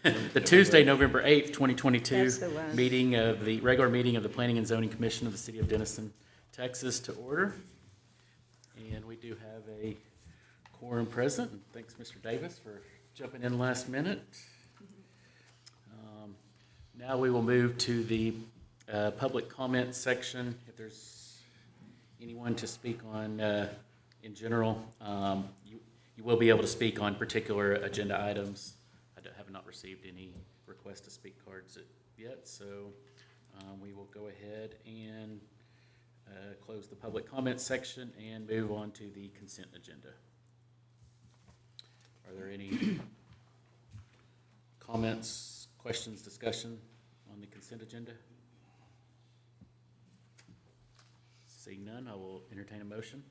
The Tuesday, November 8th, 2022 That's the one. meeting of the regular meeting of the Planning and Zoning Commission of the City of Denison, Texas to order. And we do have a quorum present. And thanks, Mr. Davis, for jumping in last minute. Now we will move to the public comment section. If there's anyone to speak on in general, you will be able to speak on particular agenda items. I have not received any requests to speak cards yet, so we will go ahead and close the public comment section and move on to the consent agenda. Are there any comments, questions, discussion on the consent agenda? Seeing none, I will entertain a motion.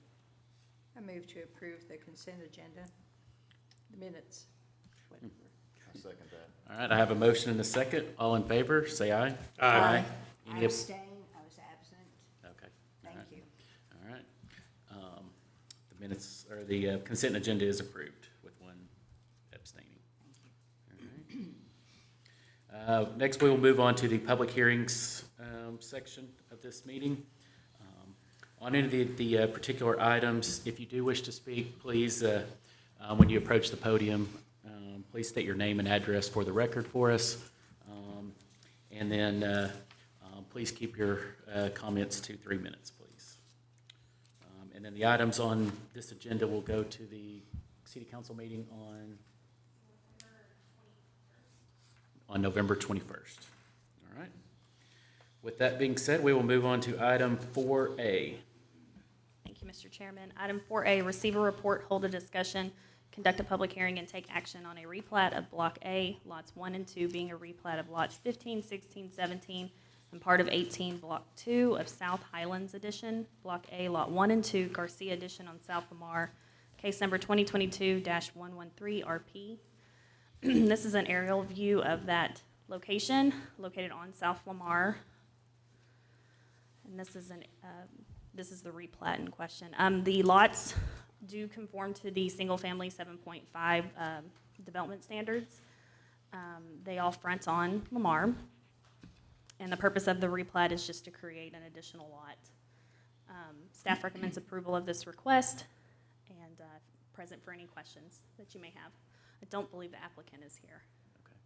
I move to approve the consent agenda, the minutes, whatever. I second that. All right, I have a motion and a second. All in favor, say aye. Aye. Any I op- abstain, I was absent. Okay. Thank All right. you. All right. The minutes, or the consent agenda is approved with one abstaining. All right. Next, we will move on to the public hearings section of this meeting. On any of the particular items, if you do wish to speak, please, when you approach the podium, please state your name and address for the record for us. And then please keep your comments to 3 minutes, please. And then the items on this agenda will go to the City Council meeting on November 21st. All right. With that being said, we will move on to item 4A. Thank you, Mr. Chairman. Item 4A, receive a report, hold a discussion, conduct a public hearing, and take action on a replat of Block A, lots 1 and 2 being a replat of lots 15, 16, 17, and part of 18, Block 2 of South Highlands Edition, Block A, Lot 1 and 2, Garcia Edition on South Lamar, case number 2022-113RP. This is an aerial view of that location, located on South Lamar. And this is the replat in question. The lots do conform to the single-family 7.5 development standards. They all front on Lamar, and the purpose of the replat is just to create an additional lot. Staff recommends approval of this request, and present for any questions that you may have. I don't believe the applicant is here. Okay.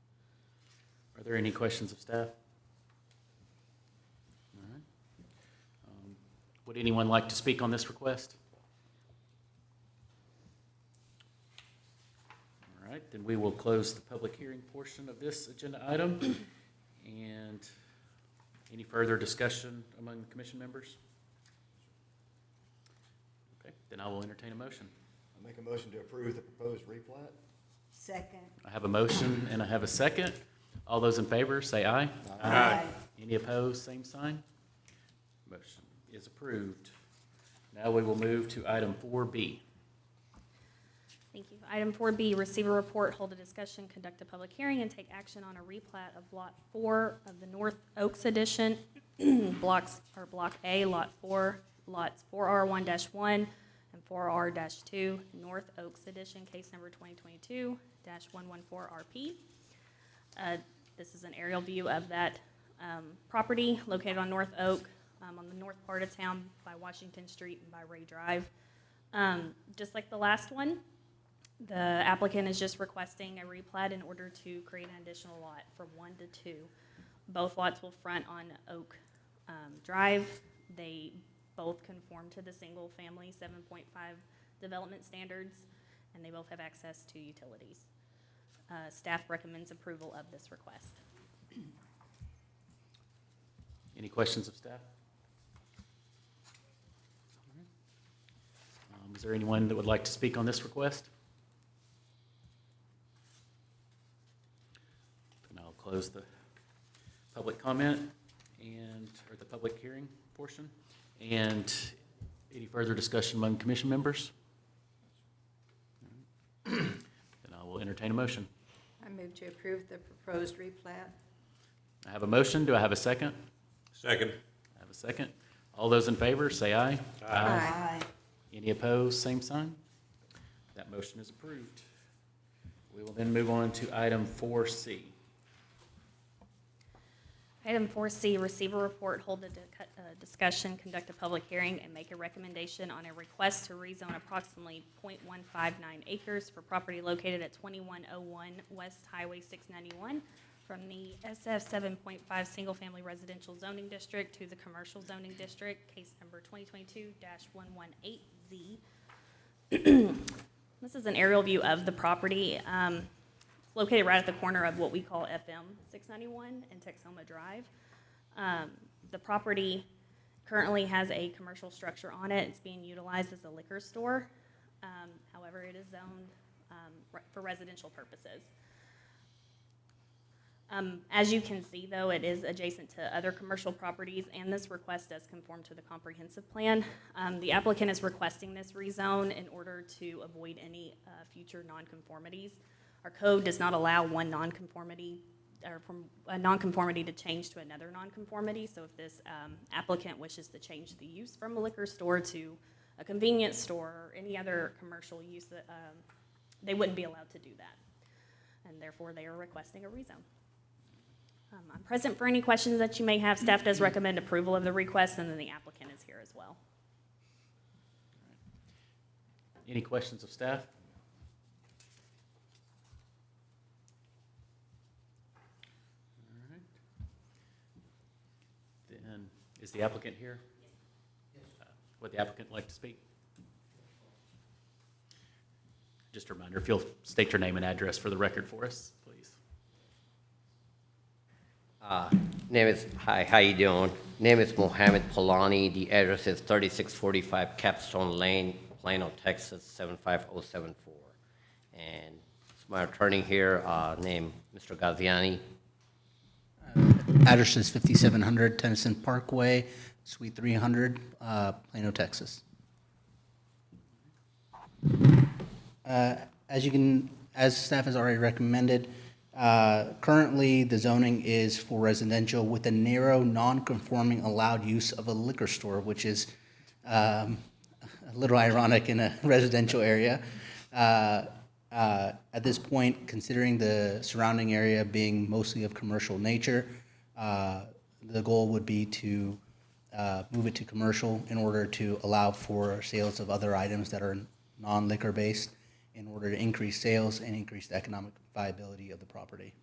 Are there any questions of staff? All right. Would anyone like to speak on this request? All right, then we will close the public hearing portion of this agenda item. And any further discussion among the commission members? Okay, then I will entertain a motion. I make a motion to approve the proposed replat. Second. I have a motion and I have a second. All those in favor, say aye. Aye. Any opposed, same sign. Motion is approved. Now we will move to item 4B. Thank you. Item 4B, receive a report, hold a discussion, conduct a public hearing, and take action on a replat of Lot 4 of the North Oaks Edition, Block A, Lot 4, Lots 4R1-1 and 4R-2, North Oaks Edition, case number 2022-114RP. This is an aerial view of that property located on North Oak, on the north part of town by Washington Street and by Ray Drive. Just like the last one, the applicant is just requesting a replat in order to create an additional lot from 1 to 2. Both lots will front on Oak Drive. They both conform to the single-family 7.5 development standards, and they both have access to utilities. Staff recommends approval of this request. Any questions of staff? Is there anyone that would like to speak on this request? And I'll close the public comment or the public hearing portion. And any further discussion among commission members? Then I will entertain a motion. I move to approve the proposed replat. I have a motion. Do I have a second? Second. I have a second. All those in favor, say aye. Aye. Any opposed, same sign. That motion is approved. We will then move on to item 4C. Item 4C, receive a report, hold a discussion, conduct a public hearing, and make a recommendation on a request to rezone approximately .159 acres for property located at 2101 West Highway 691 from the SF 7.5 Single Family Residential Zoning District to the Commercial Zoning District, case number 2022-118Z. This is an aerial view of the property. It's located right at the corner of what we call FM 691 and Texoma Drive. The property currently has a commercial structure on it. It's being utilized as a liquor store. However, it is zoned for residential purposes. As you can see, though, it is adjacent to other commercial properties, and this request does conform to the comprehensive plan. The applicant is requesting this rezone in order to avoid any future nonconformities. Our code does not allow one nonconformity or from a nonconformity to change to another nonconformity. So if this applicant wishes to change the use from a liquor store to a convenience store or any other commercial use, they wouldn't be allowed to do that, and therefore they are requesting a rezone. I'm present for any questions that you may have. Staff does recommend approval of the request, and then the applicant is here as well. Any questions of staff? All right. Then, is the applicant here? Would the applicant like to speak? Just a reminder, if you'll state your name and address for the record for us, please. Hi, how you doing? Name is Mohammed Polani. The address is 3645 Capstone Lane, Plano, Texas, 75074. And it's my attorney here, named Mr. Gaziani. Address is 5700 Denison Parkway, Suite 300, Plano, Texas. As staff has already recommended, currently the zoning is for residential with a narrow, non-conforming allowed use of a liquor store, which is a little ironic in a residential area. At this point, considering the surrounding area being mostly of commercial nature, the goal would be to move it to commercial in order to allow for sales of other items that are non-liquor based in order to increase sales and increase the economic viability of the property.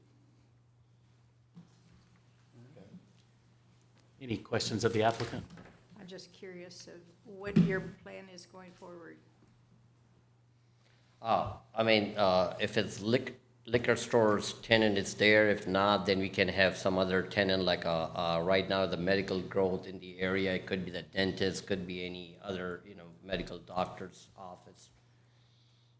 Any questions of the applicant? I'm just curious of what your plan is going forward. If it's liquor stores tenant is there, if not, then we can have some other tenant, like right now the medical growth in the area. It could be the dentist, could be any other, medical doctor's office.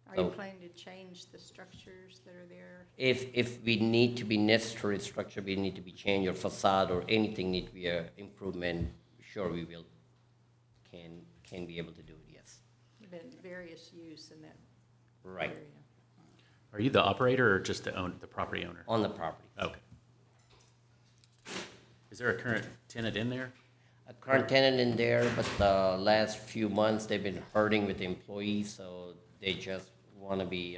Are you So- planning to change the structures that are there? If we need to be necessary structure, we need to be change or facade or anything need to be a improvement, sure we will, can be able to do it, yes. Been various use in that Right, area. Are you the operator or just the property owner? on the property. Okay. Is there a current tenant in there? A current tenant in there, but the last few months, they've been hurting with the employees, so they just want to be,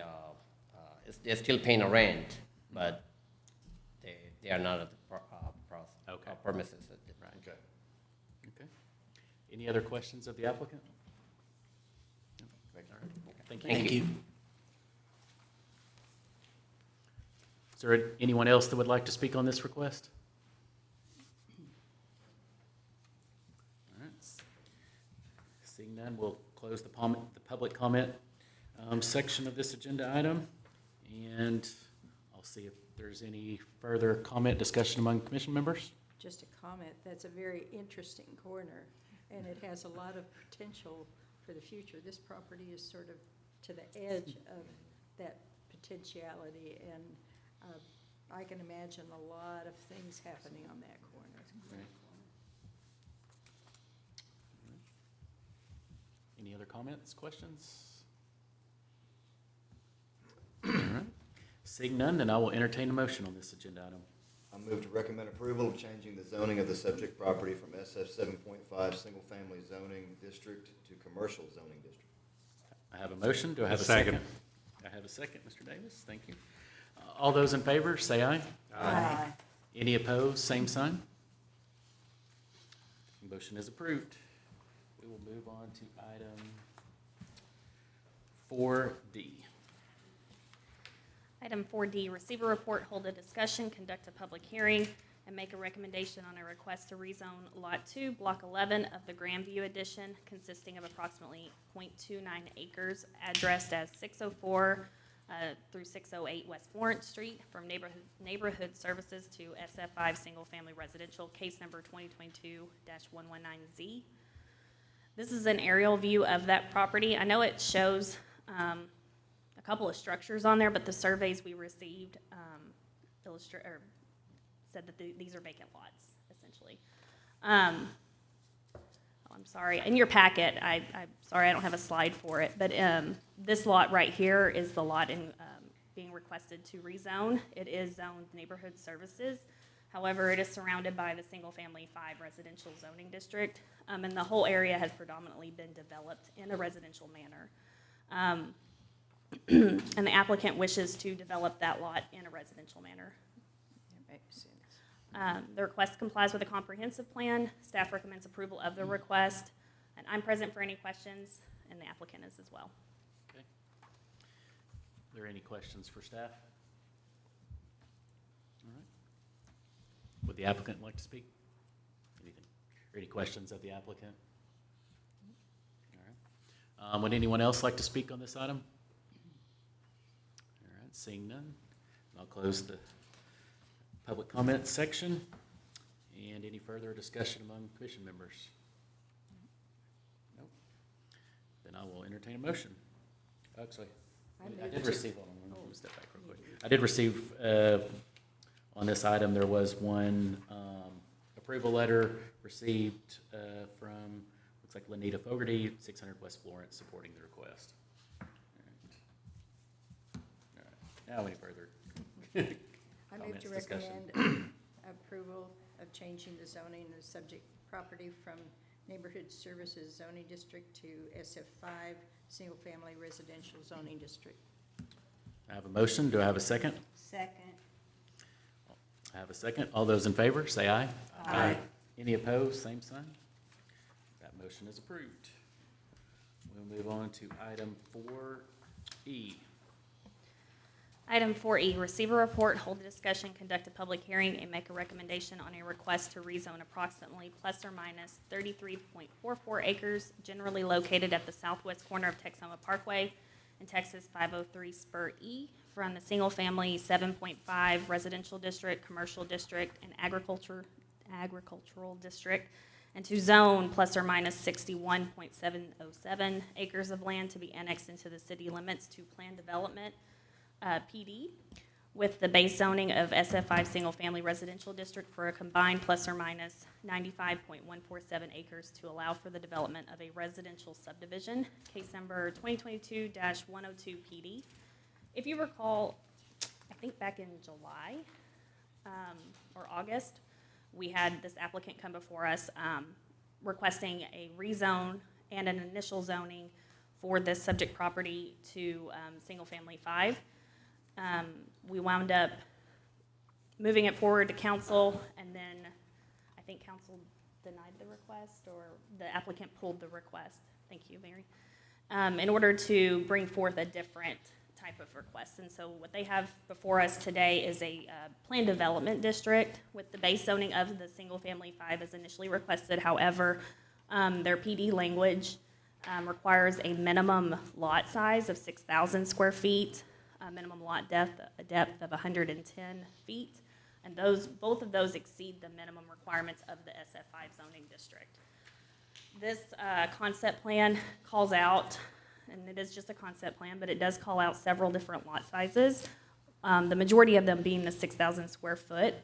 they're still paying a rent, but they are not at the Okay. premises. Right. Okay. Okay. Any other questions of the applicant? No? Thank you. All right. Thank you. Thank you. Is there anyone else that would like to speak on this request? All right. Seeing none, we'll close the public comment section of this agenda item. And I'll see if there's any further comment, discussion among commission members. Just a comment, that's a very interesting corner, and it has a lot of potential for the future. This property is sort of to the edge of that potentiality, and I can imagine a lot of things happening on that corner. Any other comments, questions? All right. Seeing none, then I will entertain a motion on this agenda item. I move to recommend approval of changing the zoning of the subject property from SF 7.5 single-family zoning district to commercial zoning district. I have a motion. Do I have a Second. second? I have a second, Mr. Davis. Thank you. All those in favor, say aye. Aye. Any opposed, same sign. Motion is approved. We will move on to item 4D. Item 4D, receive a report, hold a discussion, conduct a public hearing, and make a recommendation on a request to rezone Lot 2, Block 11 of the Grandview Edition, consisting of approximately .29 acres, addressed as 604 through 608 West Florence Street, from neighborhood services to SF5 single-family residential, case number 2022-119Z. This is an aerial view of that property. I know it shows a couple of structures on there, but the surveys we received said that these are vacant lots, essentially. I'm sorry, in your packet, I'm sorry I don't have a slide for it, but this lot right here is the lot being requested to rezone. It is zoned neighborhood services. However, it is surrounded by the single-family 5 residential zoning district, and the whole area has predominantly been developed in a residential manner. And the applicant wishes to develop that lot in a residential manner. That makes sense. The request complies with a comprehensive plan. Staff recommends approval of the request, and I'm present for any questions, and the applicant is as well. Okay. Are there any questions for staff? All right. Would the applicant like to speak? Anything? Or any questions of the applicant? All right. Would anyone else like to speak on this item? All right, seeing none, I'll close the public comment section. And any further discussion among commission members? Nope. Then I will entertain a motion. Actually, I did receive, hold on, let me step back real quick. I did receive, on this item, there was one approval letter received from, looks like Lenita Fogarty, 600 West Florence, supporting the request. All right. Now any further I move to comments, discussion? recommend approval of changing the zoning of the subject property from Neighborhood Services Zoning District to SF5 Single Family Residential Zoning District. I have a motion. Do I have a second? Second. I have a second. All those in favor, say aye. Aye. Any opposed, same sign. That motion is approved. We'll move on to item 4E. Item 4E, receive a report, hold a discussion, conduct a public hearing, and make a recommendation on a request to rezone approximately plus or minus 33.44 acres, generally located at the southwest corner of Texoma Parkway and Texas 503 Spur E, from the single-family 7.5 residential district, commercial district, and agricultural district, and to zone plus or minus 61.707 acres of land to be annexed into the city limits to plan development PD, with the base zoning of SF5 single-family residential district for a combined plus or minus 95.147 acres to allow for the development of a residential subdivision, case number 2022-102 PD. If you recall, I think back in July or August, we had this applicant come before us requesting a rezone and an initial zoning for this subject property to single-family 5. We wound up moving it forward to council, and then I think council denied the request, or the applicant pulled the request. Thank you, Mary. In order to bring forth a different type of request. And so what they have before us today is a planned development district with the base zoning of the single-family 5 as initially requested. However, their PD language requires a minimum lot size of 6,000 square feet, a minimum lot depth of 110 feet, and both of those exceed the minimum requirements of the SF5 zoning district. This concept plan calls out, and it is just a concept plan, but it does call out several different lot sizes, the majority of them being the 6,000 square foot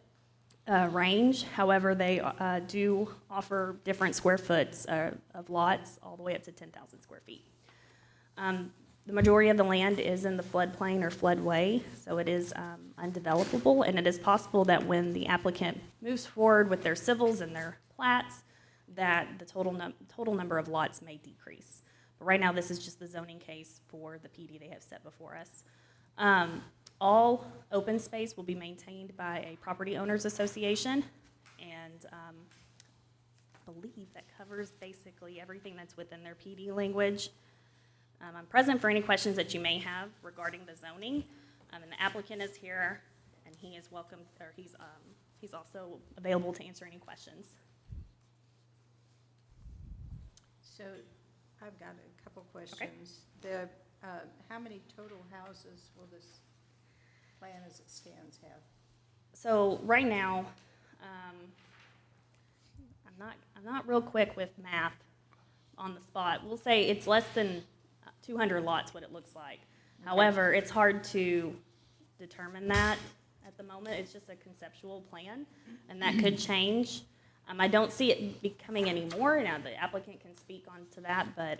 range. However, they do offer different square foots of lots all the way up to 10,000 square feet. The majority of the land is in the floodplain or floodway, so it is undevelopable, and it is possible that when the applicant moves forward with their civils and their plats, that the total number of lots may decrease. But right now, this is just the zoning case for the PD they have set before us. All open space will be maintained by a property owners association, and believe that covers basically everything that's within their PD language. I'm present for any questions that you may have regarding the zoning, and the applicant is here, and he is welcome, or he's also available to answer any questions. So I've got a couple questions. The, how many total houses will this plan as it stands have? So right now, I'm not real quick with math on the spot. We'll say it's less than 200 lots, what it looks like. However, it's hard to determine that at the moment. It's just a conceptual plan, and that could change. I don't see it becoming any more. Now, the applicant can speak on to that, but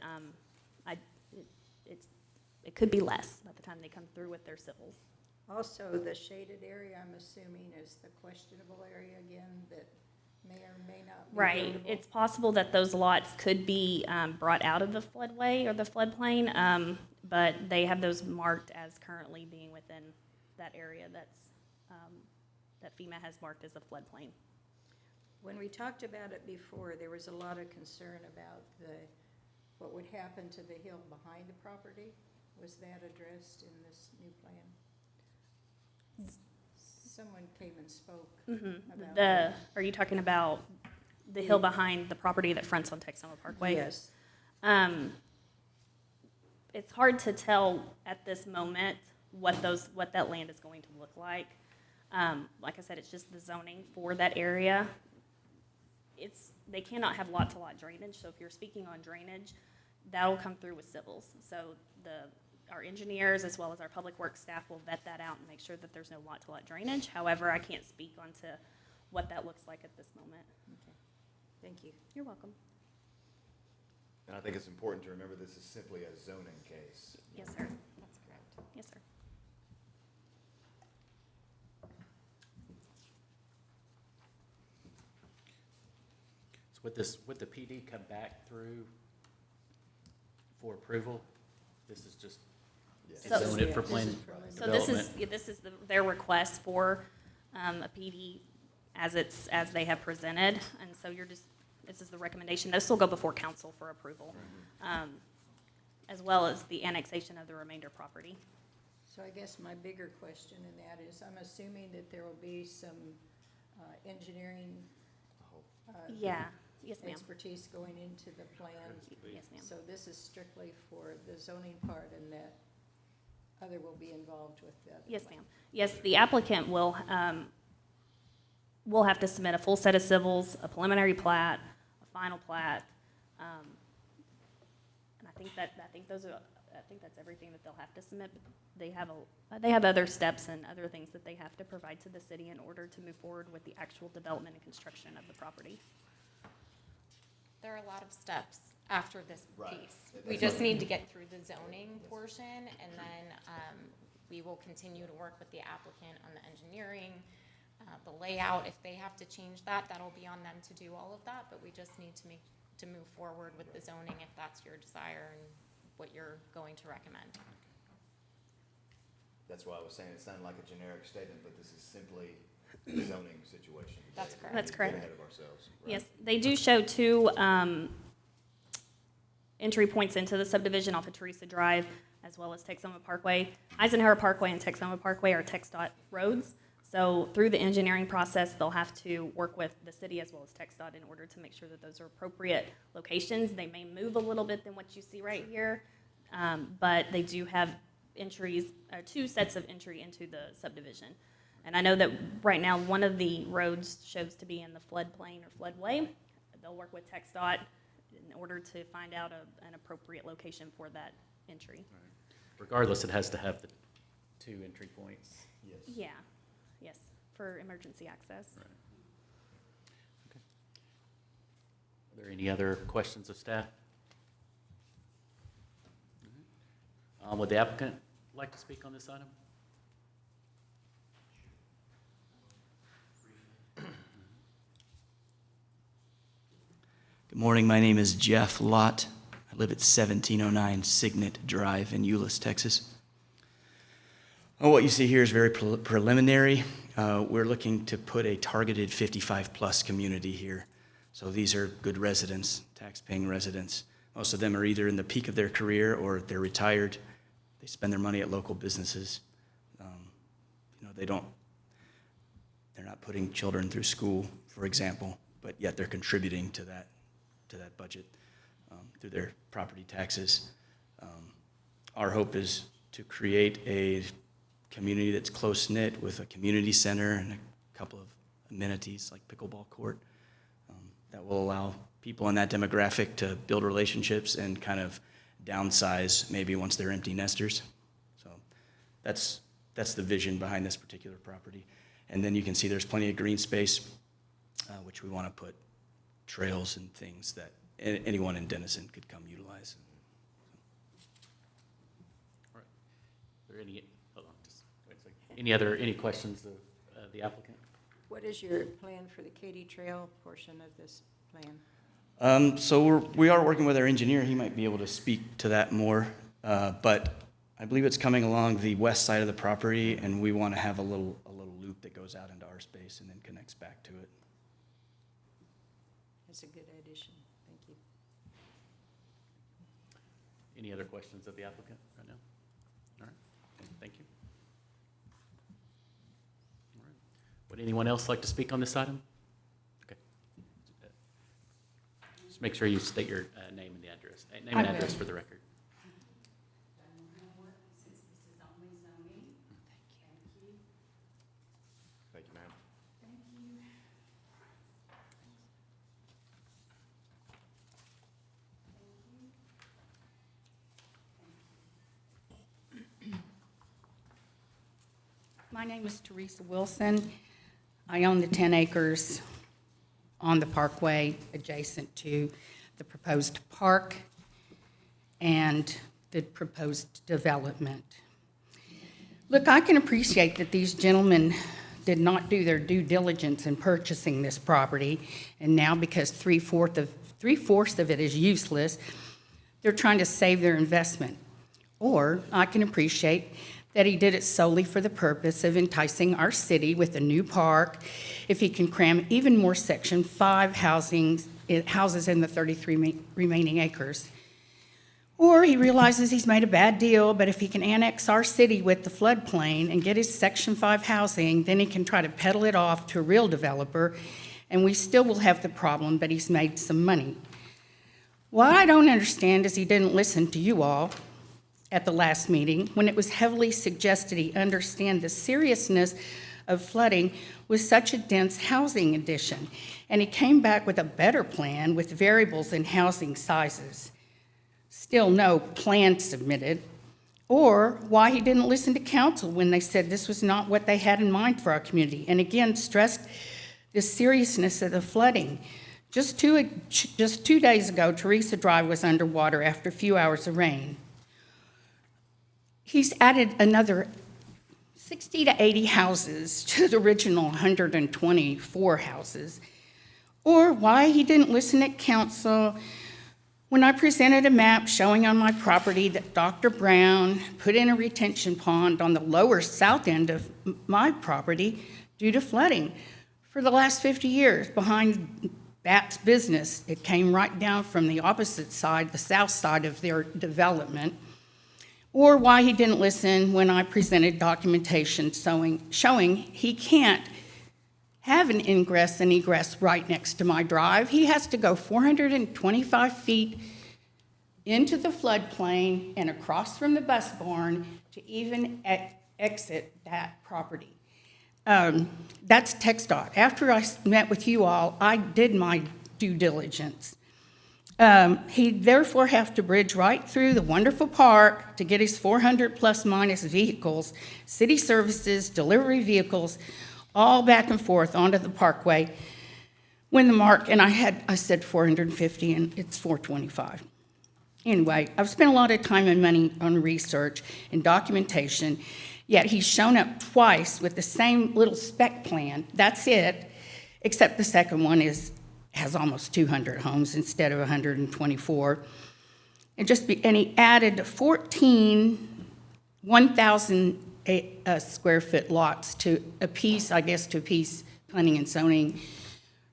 it could be less by the time they come through with their civils. Also, the shaded area, I'm assuming, is the questionable area again that may or may not be Right. buildable? It's possible that those lots could be brought out of the floodway or the floodplain, but they have those marked as currently being within that area that FEMA has marked as a floodplain. When we talked about it before, there was a lot of concern about what would happen to the hill behind the property. Was that addressed in this new plan? Someone came and spoke about that. Are you talking about the hill behind the property that fronts on Texoma Parkway? Yes. It's hard to tell at this moment what that land is going to look like. Like I said, it's just the zoning for that area. They cannot have lot-to-lot drainage, so if you're speaking on drainage, that'll come through with civils. So our engineers, as well as our public works staff, will vet that out and make sure that there's no lot-to-lot drainage. However, I can't speak onto what that looks like at this moment. Okay. Thank you. You're welcome. And I think it's important to remember this is simply a zoning case. Yes, sir. That's correct. Yes, sir. So would the PD come back through for approval? This is just Yeah. So- zone it for This plan is preliminary. So this development. is their request for a PD as they have presented, and so this is the recommendation. This will go before council for approval, as well as the annexation of the remainder property. So I guess my bigger question in that is, I'm assuming that there will be some engineering Yeah, yes, ma'am. expertise going into the plan. Yes, ma'am. So this is strictly for the zoning part, and that other will be involved with the other Yes, plan. ma'am. Yes, the applicant will have to submit a full set of civils, a preliminary plat, a final plat, and I think that's everything that they'll have to submit. But they have other steps and other things that they have to provide to the city in order to move forward with the actual development and construction of the property. There are a lot of steps after this Right. piece. That's We just what- need to get through the zoning portion, and then we will continue to work with the applicant on the engineering, the layout. If they have to change that, that'll be on them to do all of that, but we just need to move forward with the zoning if that's your desire and what you're going to recommend. That's why I was saying it sounded like a generic statement, but this is simply a zoning situation. today. That's correct. That's We correct. Get ahead of ourselves. Right. Yes, they do show two entry points into the subdivision off of Teresa Drive, as well as Texoma Parkway. Eisenhower Parkway and Texoma Parkway are TxDOT roads. So through the engineering process, they'll have to work with the city as well as TxDOT in order to make sure that those are appropriate locations. They may move a little bit than what you see right here, but they do have entries, two sets of entry into the subdivision. And I know that right now, one of the roads shows to be in the floodplain or floodway. They'll work with TxDOT in order to find out an appropriate location for that entry. Regardless, it has to have the two entry points. Yes. Yeah, yes, for emergency access. Right. Okay. Are there any other questions of staff? Would the applicant like to speak on this item? Good morning. My name is Jeff Lott. I live at 1709 Signet Drive in Euless, Texas. What you see here is very preliminary. We're looking to put a targeted 55-plus community here. So these are good residents, tax-paying residents. Most of them are either in the peak of their career or they're retired. They spend their money at local businesses. They're not putting children through school, for example, but yet they're contributing to that budget through their property taxes. Our hope is to create a community that's close-knit with a community center and a couple of amenities like pickleball court that will allow people in that demographic to build relationships and kind of downsize maybe once they're empty nesters. So that's the vision behind this particular property. And then you can see there's plenty of green space, which we want to put trails and things that anyone in Denison could come utilize. All right. Are there any, hold on, just wait a second. Any questions of the applicant? What is your plan for the Katy Trail portion of this plan? So we are working with our engineer. He might be able to speak to that more. But I believe it's coming along the west side of the property, and we want to have a little loop that goes out into our space and then connects back to it. That's a good addition. Thank you. Any other questions of the applicant right now? All right, thank you. All right. Would anyone else like to speak on this item? Okay. Just make sure you state your name and the address, name and address for the record. Thank you, ma'am. My name is Teresa Wilson. I own the 10 acres on the parkway adjacent to the proposed park and the proposed development. Look, I can appreciate that these gentlemen did not do their due diligence in purchasing this property, and now because three-fourths of it is useless, they're trying to save their investment. Or I can appreciate that he did it solely for the purpose of enticing our city with a new park, if he can cram even more Section 5 houses in the 33 remaining acres. Or he realizes he's made a bad deal, but if he can annex our city with the floodplain and get his Section 5 housing, then he can try to peddle it off to a real developer, and we still will have the problem, but he's made some money. What I don't understand is he didn't listen to you all at the last meeting when it was heavily suggested he understand the seriousness of flooding with such a dense housing addition. And he came back with a better plan with variables in housing sizes. Still no plan submitted. Or why he didn't listen to council when they said this was not what they had in mind for our community. And again, stressed the seriousness of the flooding. Just two days ago, Teresa Drive was underwater after a few hours of rain. He's added another 60 to 80 houses to the original 124 houses. Or why he didn't listen at council when I presented a map showing on my property that Dr. Brown put in a retention pond on the lower south end of my property due to flooding. For the last 50 years, behind Bat's business, it came right down from the opposite side, the south side of their development. Or why he didn't listen when I presented documentation showing he can't have an ingress and egress right next to my drive. He has to go 425 feet into the floodplain and across from the bus barn to even exit that property. That's TxDOT. After I met with you all, I did my due diligence. He'd therefore have to bridge right through the wonderful park to get his 400 plus minus vehicles, city services, delivery vehicles, all back and forth onto the parkway. When the mark, and I said 450 and it's 425. Anyway, I've spent a lot of time and money on research and documentation, yet he's shown up twice with the same little spec plan. That's it, except the second one has almost 200 homes instead of 124. And he added 14 1,000 square foot lots to appease planning and zoning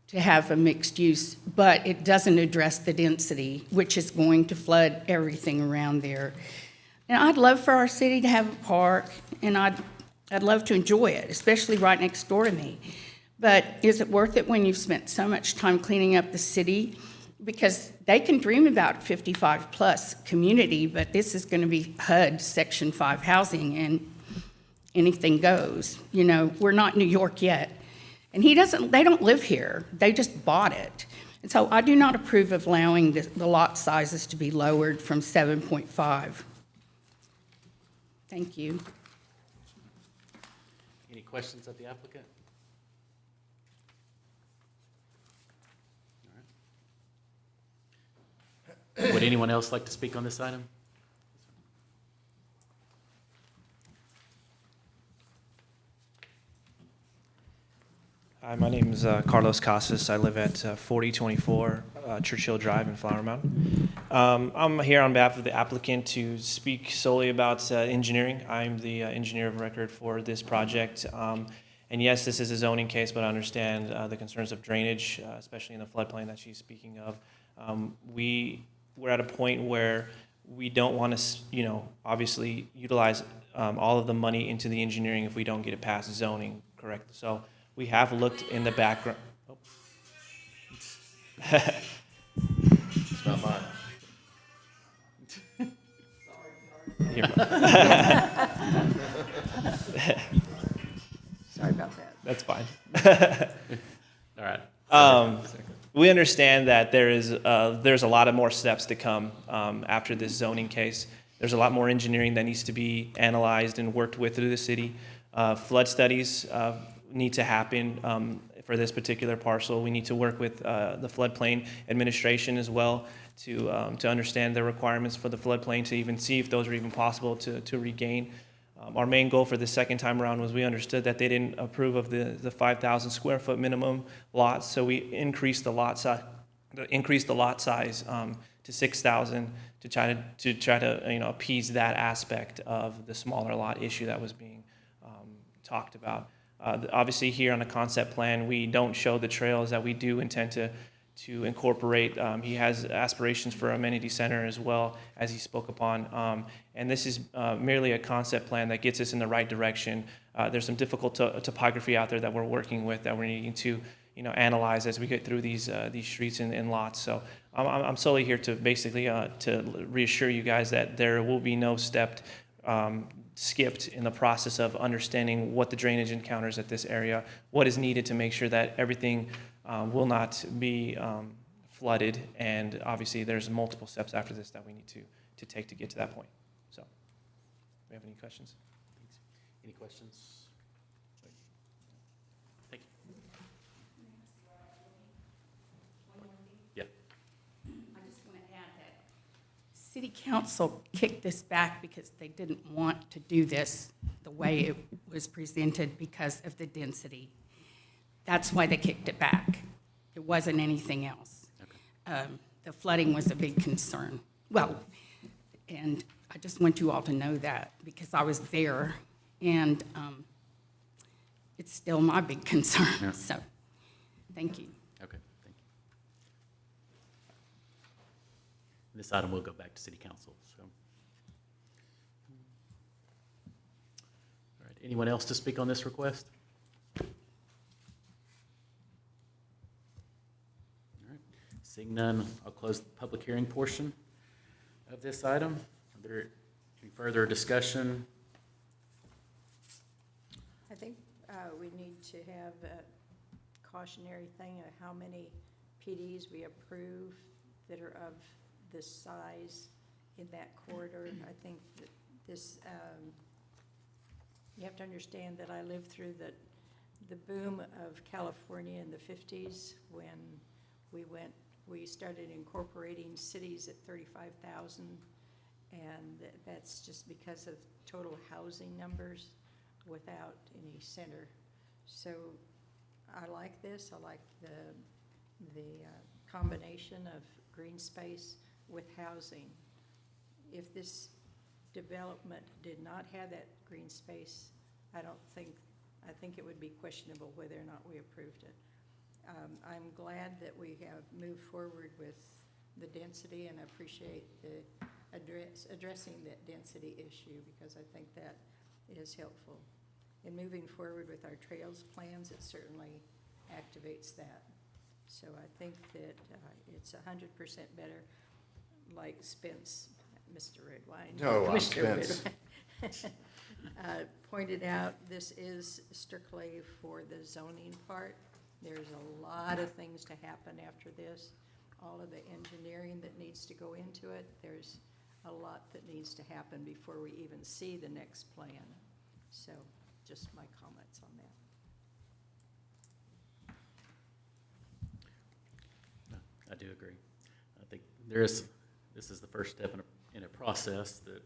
to have a mixed use, but it doesn't address the density, which is going to flood everything around there. And I'd love for our city to have a park, and I'd love to enjoy it, especially right next door to me. But is it worth it when you've spent so much time cleaning up the city? Because they can dream about 55-plus community, but this is going to be HUD Section 5 housing, and anything goes. You know, we're not New York yet. And they don't live here. They just bought it. And so I do not approve of allowing the lot sizes to be lowered from 7.5. Thank you. Any questions of the applicant? All right. Would anyone else like to speak on this item? Hi, my name is Carlos Casas. I live at 4024 Churchill Drive in Flower Mound. I'm here on behalf of the applicant to speak solely about engineering. I'm the engineer of record for this project. And yes, this is a zoning case, but I understand the concerns of drainage, especially in the floodplain that she's speaking of. We're at a point where we don't want to, obviously utilize all of the money into the engineering if we don't get it past zoning, correct? So we have looked in the background. Oh. It's not mine. Here. Sorry about that. That's fine. All right. We understand that there's a lot of more steps to come after this zoning case. There's a lot more engineering that needs to be analyzed and worked with through the city. Flood studies need to happen for this particular parcel. We need to work with the floodplain administration as well to understand the requirements for the floodplain, to even see if those are even possible to regain. Our main goal for the second time around was we understood that they didn't approve of the 5,000 square foot minimum lots, so we increased the lot size to 6,000 to try to appease that aspect of the smaller lot issue that was being talked about. Obviously, here on the concept plan, we don't show the trails that we do intend to incorporate. He has aspirations for amenity center as well, as he spoke upon. And this is merely a concept plan that gets us in the right direction. There's some difficult topography out there that we're working with that we're needing to analyze as we get through these streets and lots. So I'm solely here to basically to reassure you guys that there will be no stepped skipped in the process of understanding what the drainage encounters at this area, what is needed to make sure that everything will not be flooded, and obviously there's multiple steps after this that we need to take to get to that point. So, do we have any questions? Any questions? Thank you. Yeah. I just want to add that City Council kicked this back because they didn't want to do this the way it was presented because of the density. That's why they kicked it back. It wasn't anything else. Okay. The flooding was a big concern. Well, and I just want you all to know that because I was there, and it's still my big concern. Yeah. So, thank you. Okay, thank you. This item will go back to City Council, so. All right, anyone else to speak on this request? All right, seeing none, I'll close the public hearing portion of this item. Are there any further discussion? I think we need to have a cautionary thing of how many PDs we approve that are of this size in that corridor. I think that this, you have to understand that I lived through the boom of California in the 50s when we started incorporating cities at 35,000, and that's just because of total housing numbers without any center. So I like this. I like the combination of green space with housing. If this development did not have that green space, I think it would be questionable whether or not we approved it. I'm glad that we have moved forward with the density, and I appreciate the addressing that density issue, because I think that is helpful. In moving forward with our trails plans, it certainly activates that. So I think that it's 100% better, like Spence, Mr. Redwine. No, I'm Commissioner Spence. Redwine, pointed out, this is strictly for the zoning part. There's a lot of things to happen after this. All of the engineering that needs to go into it. There's a lot that needs to happen before we even see the next plan. So just my comments on that. I do agree. I think this is the first step in a process that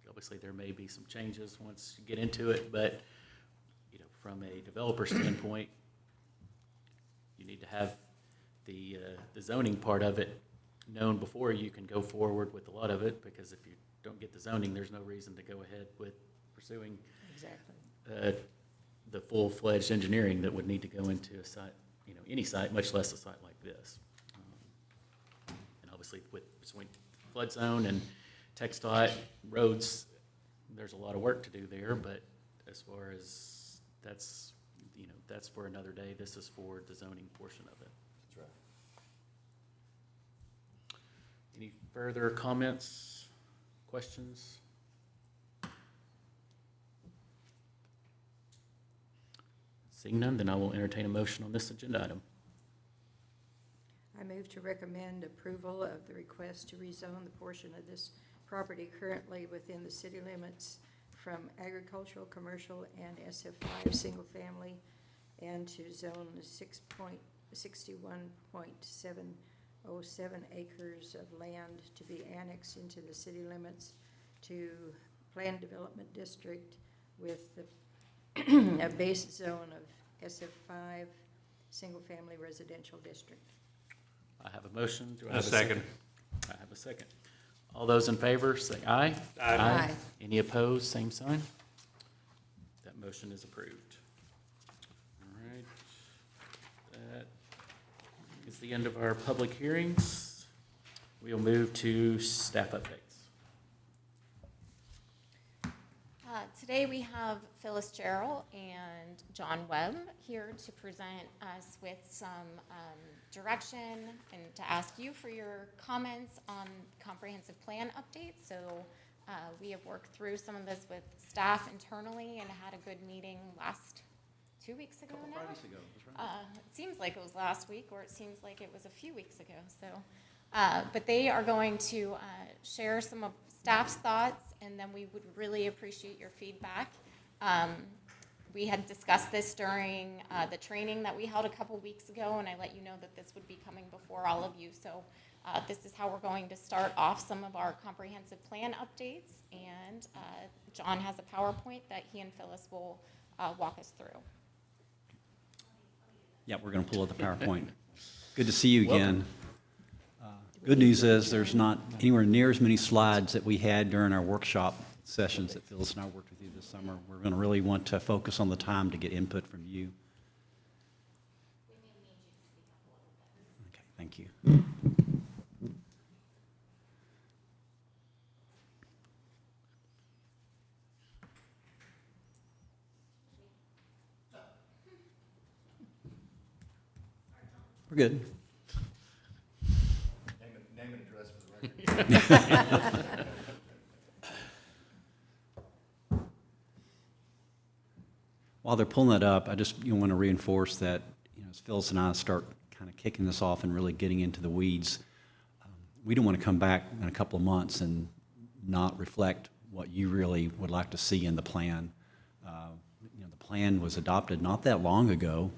obviously there may be some changes once you get into it, but from a developer standpoint, you need to have the zoning part of it known before you can go forward with a lot of it, because if you don't get the zoning, there's no reason to go ahead with pursuing Exactly. the full-fledged engineering that would need to go into a site, any site, much less a site like this. And obviously between flood zone and TxDOT roads, there's a lot of work to do there, but as far as that's for another day. This is for the zoning portion of it. That's right. Any further comments, questions? Seeing none, then I will entertain a motion on this agenda item. I move to recommend approval of the request to rezone the portion of this property currently within the city limits from agricultural, commercial, and SF5 single-family, and to zone 61.707 acres of land to be annexed into the city limits to planned development district with a base zone of SF5 single-family residential district. I have a motion. Do I have A second. I have a second. All those in favor, say aye. Aye. Any opposed, same sign. That motion is approved. All right. That is the end of our public hearings. We'll move to staff updates. Today we have Phyllis Gerald and John Webb here to present us with some direction and to ask you for your comments on comprehensive plan updates. So we have worked through some of this with staff internally and had a good meeting last 2 weeks ago now. Fridays ago, that's right. It seems like it was last week, or it seems like it was a few weeks ago. So, but they are going to share some of staff's thoughts, and then we would really appreciate your feedback. We had discussed this during the training that we held a couple weeks ago, and I let you know that this would be coming before all of you. So this is how we're going to start off some of our comprehensive plan updates, and John has a PowerPoint that he and Phyllis will walk us through. Yeah, we're going to pull up the PowerPoint. Good to see you again. Good news is there's not anywhere near as many slides that we had during our workshop sessions that Phyllis and I worked with you this summer. We're going to really want to focus on the time to get input from you. Okay, thank you. We're good. Name and address for the record. While they're pulling that up, I just want to reinforce that, as Phyllis and I start kind of kicking this off and really getting into the weeds, we don't want to come back in a couple of months and not reflect what you really would like to see in the plan. The plan was adopted not that long ago.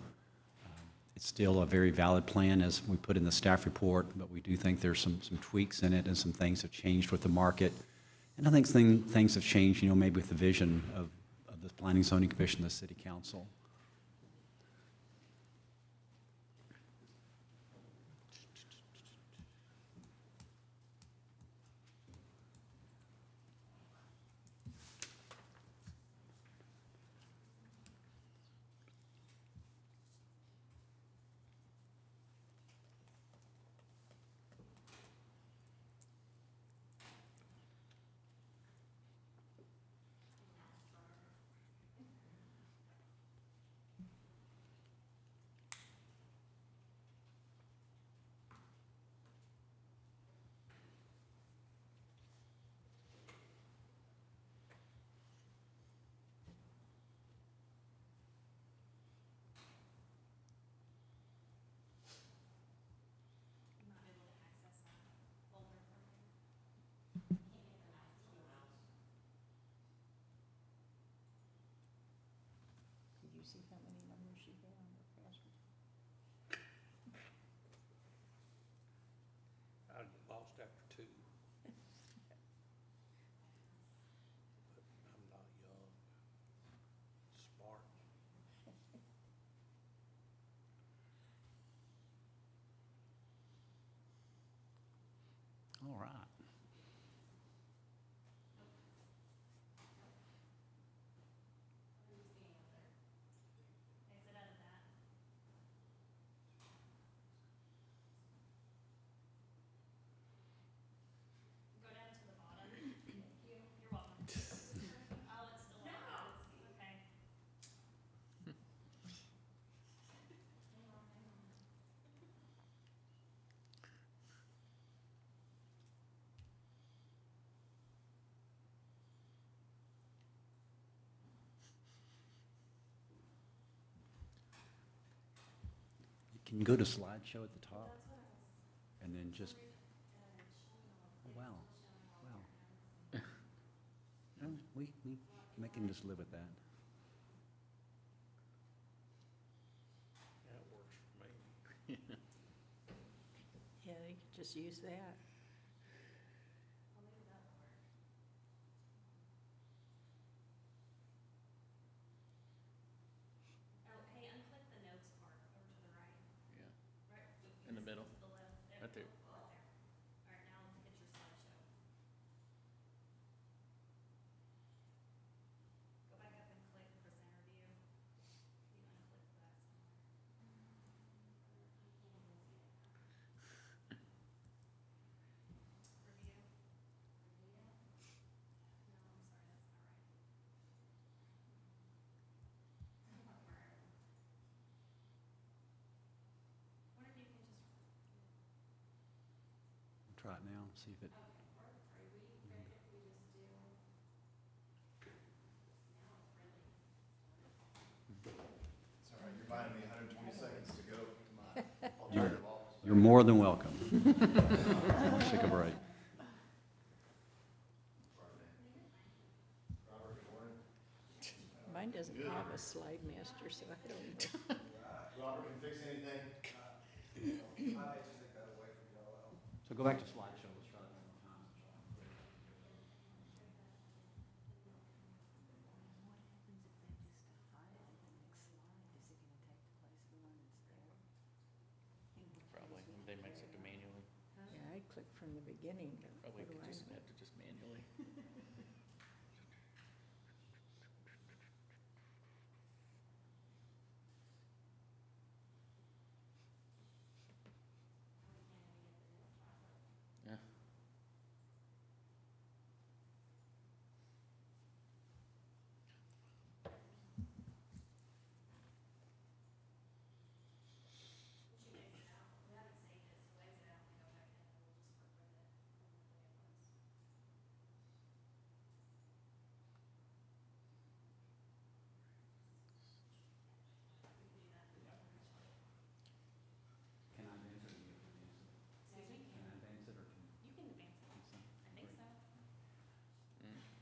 It's still a very valid plan, as we put in the staff report, but we do think there's some tweaks in it, and some things have changed with the market. And I think things have changed, maybe with the vision of the Planning Zoning Commission, the City Council. All right. Exit out of that. Go down to the bottom. Thank you. You're welcome. Oh, it's still on. Okay. Can you go to slideshow at the top? And then just, oh, wow, wow. No, we can just live with that. That works for me. Yeah, they could just use that. Oh, hey, unclick the notes part over to the right. Yeah, Right. in the middle, To the left. right there. Right there. All right, now hit your slideshow. Go back up and click presenter view. You unclick that somewhere. Review. Review. No, I'm sorry, that's not right. Wonder if you can just. Try it now, see if it. It's all right, you're buying me 120 seconds to go to my alternative office. You're more than welcome. Let's take a break. Mine doesn't have a slide master, so I don't know. Robert can fix anything? So go back to slideshow, let's try that one more time. Probably, they might have to manually, Yeah, I'd click from the beginning, but probably what do could I just know? have to just manually. Yeah. We haven't saved it, so exit out and go back in, and we'll just work with it from the way it was. Can I advance it or you can advance it? Excuse me? Can I advance it or can You can advance it. I think so.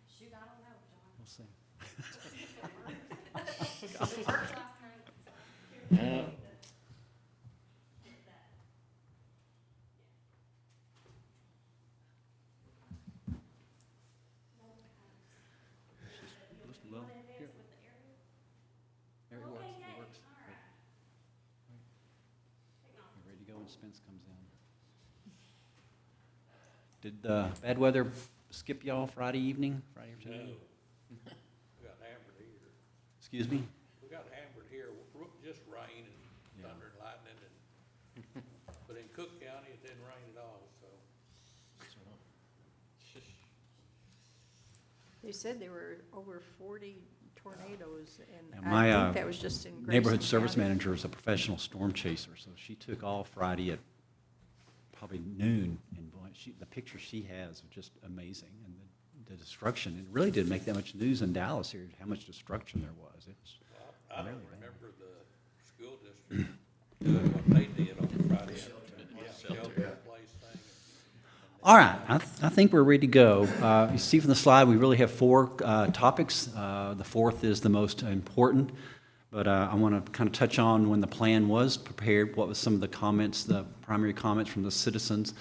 Shoot, I don't know, John. we'll see. It worked last night, so. Yeah. Hit that. Just You low. wanna advance Here. it with the arrow? There it Okay, works, yay. it works. All right. Technology. You're ready to go when Spence comes in. Did bad weather skip y'all Friday evening, Friday afternoon? We got hammered here. Excuse me? We got hammered here, just rain and Yeah. thunder and lightning and, but in Cook County, it didn't rain at all, so. They said there were over 40 tornadoes, Yeah, and my, I think that was just in Grayson Neighborhood service County. manager is a professional storm chaser, so she took off Friday at probably noon, and boy, the picture she has are just amazing, and the destruction, it really didn't make that much news in Dallas here, how much destruction there was. It was I don't really bad. remember the school district doing what they did on Friday afternoon. Shelter in place thing. All right, I think we're ready to go. You see from the slide, we really have four topics. The fourth is the most important, but I want to kind of touch on when the plan was prepared, what was some of the comments, the primary comments from the citizens.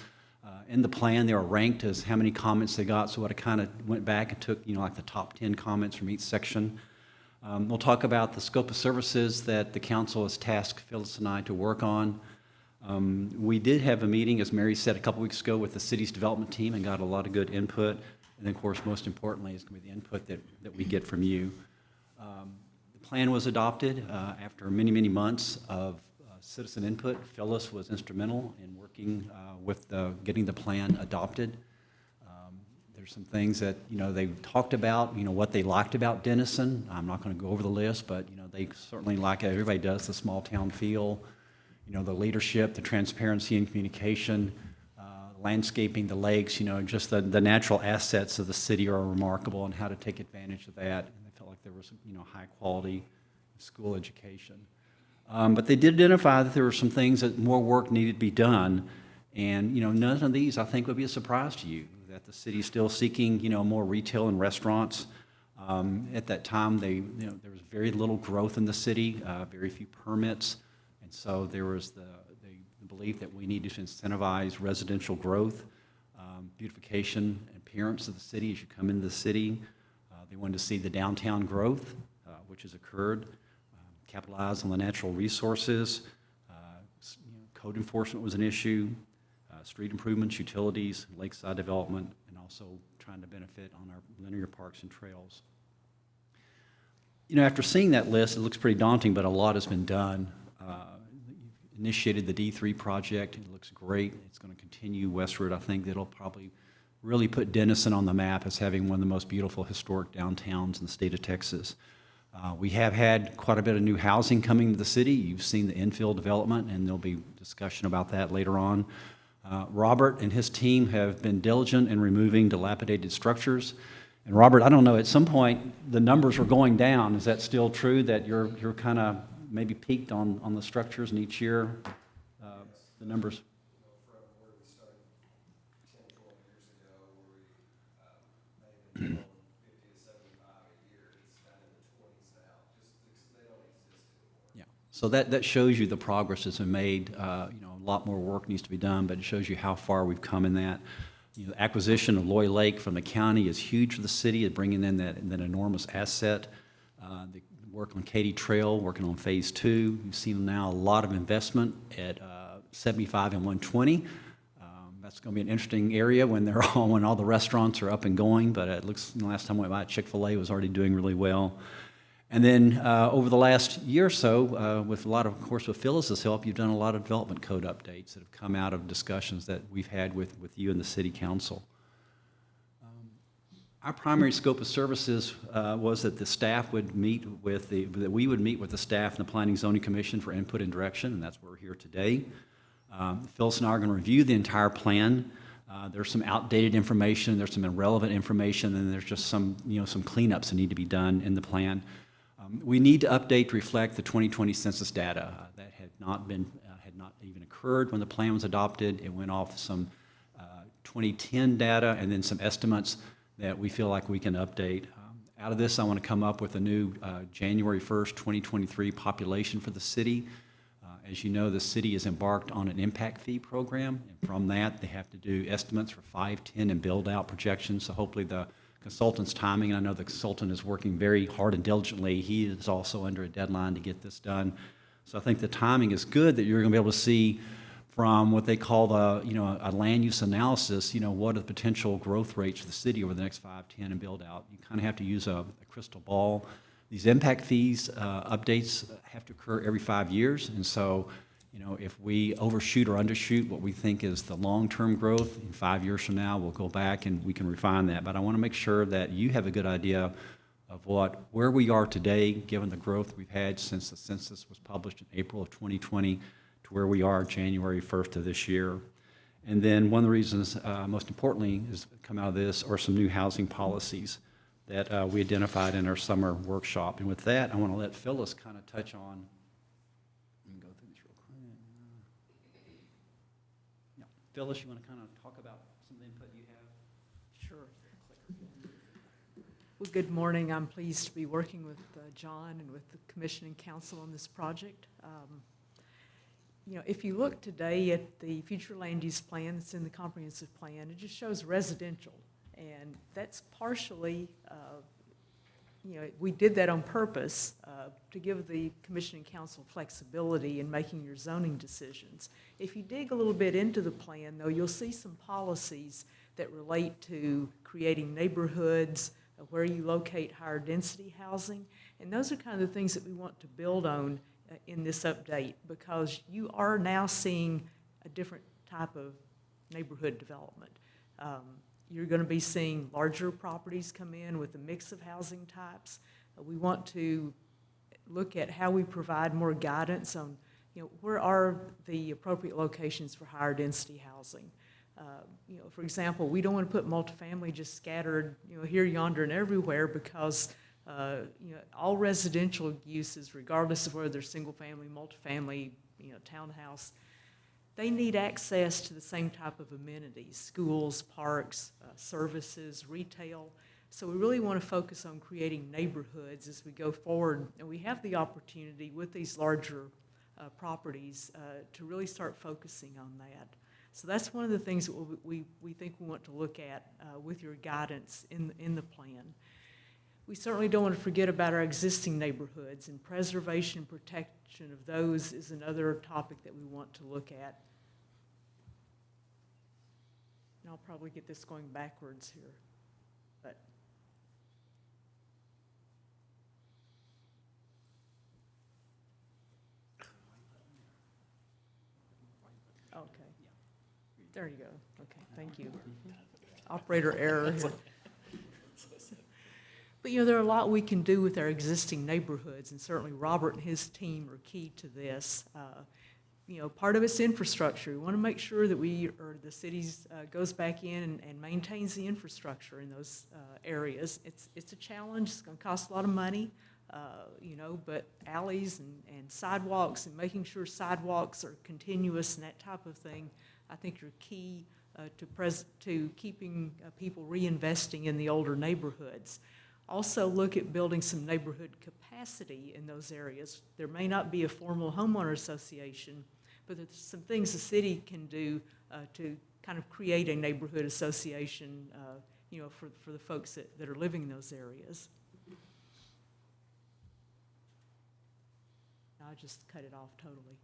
In the plan, they were ranked as how many comments they got, so I kind of went back and took, like the top 10 comments from each section. We'll talk about the scope of services that the council has tasked Phyllis and I to work on. We did have a meeting, as Mary said, a couple weeks ago with the city's development team and got a lot of good input. And then, of course, most importantly, is going to be the input that we get from you. The plan was adopted after many, many months of citizen input. Phyllis was instrumental in working with getting the plan adopted. There's some things that, they talked about, what they liked about Denison. I'm not going to go over the list, but, they certainly like it. Everybody does, the small town feel, the leadership, the transparency and communication, landscaping, the lakes, just the natural assets of the city are remarkable and how to take advantage of that. And they felt like there was, high quality school education. But they did identify that there were some things that more work needed to be done. And, none of these, I think, would be a surprise to you, that the city's still seeking, more retail and restaurants. At that time, there was very little growth in the city, very few permits. And so there was the belief that we needed to incentivize residential growth, beautification, and appearance of the city as you come into the city. They wanted to see the downtown growth, which has occurred, capitalize on the natural resources. Code enforcement was an issue. Street improvements, utilities, lakeside development, and also trying to benefit on our linear parks and trails. After seeing that list, it looks pretty daunting, but a lot has been done. Initiated the D3 project. It looks great. It's going to continue westward. I think that'll probably really put Denison on the map as having one of the most beautiful historic downtowns in the state of Texas. We have had quite a bit of new housing coming to the city. You've seen the infill development, and there'll be discussion about that later on. Robert and his team have been diligent in removing dilapidated structures. And Robert, I don't know, at some point, the numbers were going down. Is that still true, that you're kind of maybe peaked on the structures, and each year, the numbers? From where we started 10, 12 years ago, where we made 50 to 75 a year, it's kind of in the 20s now. Just they don't exist anymore. Yeah. So that shows you the progress that's been made. A lot more work needs to be done, but it shows you how far we've come in that. The acquisition of Loy Lake from the county is huge for the city, of bringing in that enormous asset. The work on Katy Trail, working on Phase 2. You've seen now a lot of investment at 75 and 120. That's going to be an interesting area when all the restaurants are up and going. But it looks, the last time I went by, Chick-fil-A was already doing really well. And then over the last year or so, with a lot of course, with Phyllis's help, you've done a lot of development code updates that have come out of discussions that we've had with you and the city council. Our primary scope of services was that the staff would meet with that we would meet with the staff and the Planning Zoning Commission for input and direction, and that's why we're here today. Phyllis and I are going to review the entire plan. There's some outdated information, there's some irrelevant information, and there's just some cleanups that need to be done in the plan. We need to update to reflect the 2020 census data that had not even occurred when the plan was adopted. It went off some 2010 data and then some estimates that we feel like we can update. Out of this, I want to come up with a new January 1st, 2023 population for the city. As you know, the city is embarked on an impact fee program, and from that, they have to do estimates for 5, 10, and build-out projections. So hopefully the consultant's timing, and I know the consultant is working very hard and diligently. He is also under a deadline to get this done. So I think the timing is good, that you're going to be able to see from what they call a land use analysis, what are the potential growth rates for the city over the next 5, 10, and build out. You kind of have to use a crystal ball. These impact fees updates have to occur every 5 years, and so if we overshoot or undershoot what we think is the long-term growth, in 5 years from now, we'll go back and we can refine that. But I want to make sure that you have a good idea of where we are today, given the growth we've had since the census was published in April of 2020 to where we are January 1st of this year. And then one of the reasons, most importantly, is come out of this are some new housing policies that we identified in our summer workshop. And with that, I want to let Phyllis kind of touch on. Go through this real quick. Yeah. Phyllis, you want to kind of talk about some of the input you have? Sure. Well, good morning. I'm pleased to be working with John and with the Commission and Council on this project. If you look today at the future land use plan that's in the comprehensive plan, it just shows residential. And that's partially you know, we did that on purpose to give the commission and council flexibility in making your zoning decisions. If you dig a little bit into the plan, though, you'll see some policies that relate to creating neighborhoods, where you locate higher density housing, and those are kind of the things that we want to build on in this update, because you are now seeing a different type of neighborhood development. You're going to be seeing larger properties come in with a mix of housing types. We want to look at how we provide more guidance on, you know, where are the appropriate locations for higher density housing. You know, for example, we don't want to put multifamily just scattered, you know, here, yonder, and everywhere, because you know, all residential uses, regardless of whether they're single family, multifamily, you know, townhouse, they need access to the same type of amenities: schools, parks, services, retail. So we really want to focus on creating neighborhoods as we go forward, and we have the opportunity with these larger properties to really start focusing on that. So that's one of the things that we think we want to look at with your guidance in the plan. We certainly don't want to forget about our existing neighborhoods, and preservation and protection of those is another topic that we want to look at. And I'll probably get this going backwards here, but. Okay. There you go. Okay, thank you. Operator error here. But, you know, there are a lot we can do with our existing neighborhoods, and certainly Robert and his team are key to this. You know, part of it's infrastructure. We want to make sure that the cities goes back in and maintains the infrastructure in those areas. It's a challenge. It's going to cost a lot of money, you know, but alleys and sidewalks, and making sure sidewalks are continuous and that type of thing, I think are key to keeping people reinvesting in the older neighborhoods. Also look at building some neighborhood capacity in those areas. There may not be a formal homeowner association, but there's some things the city can do to kind of create a neighborhood association, you know, for the folks that are living in those areas. I just cut it off totally.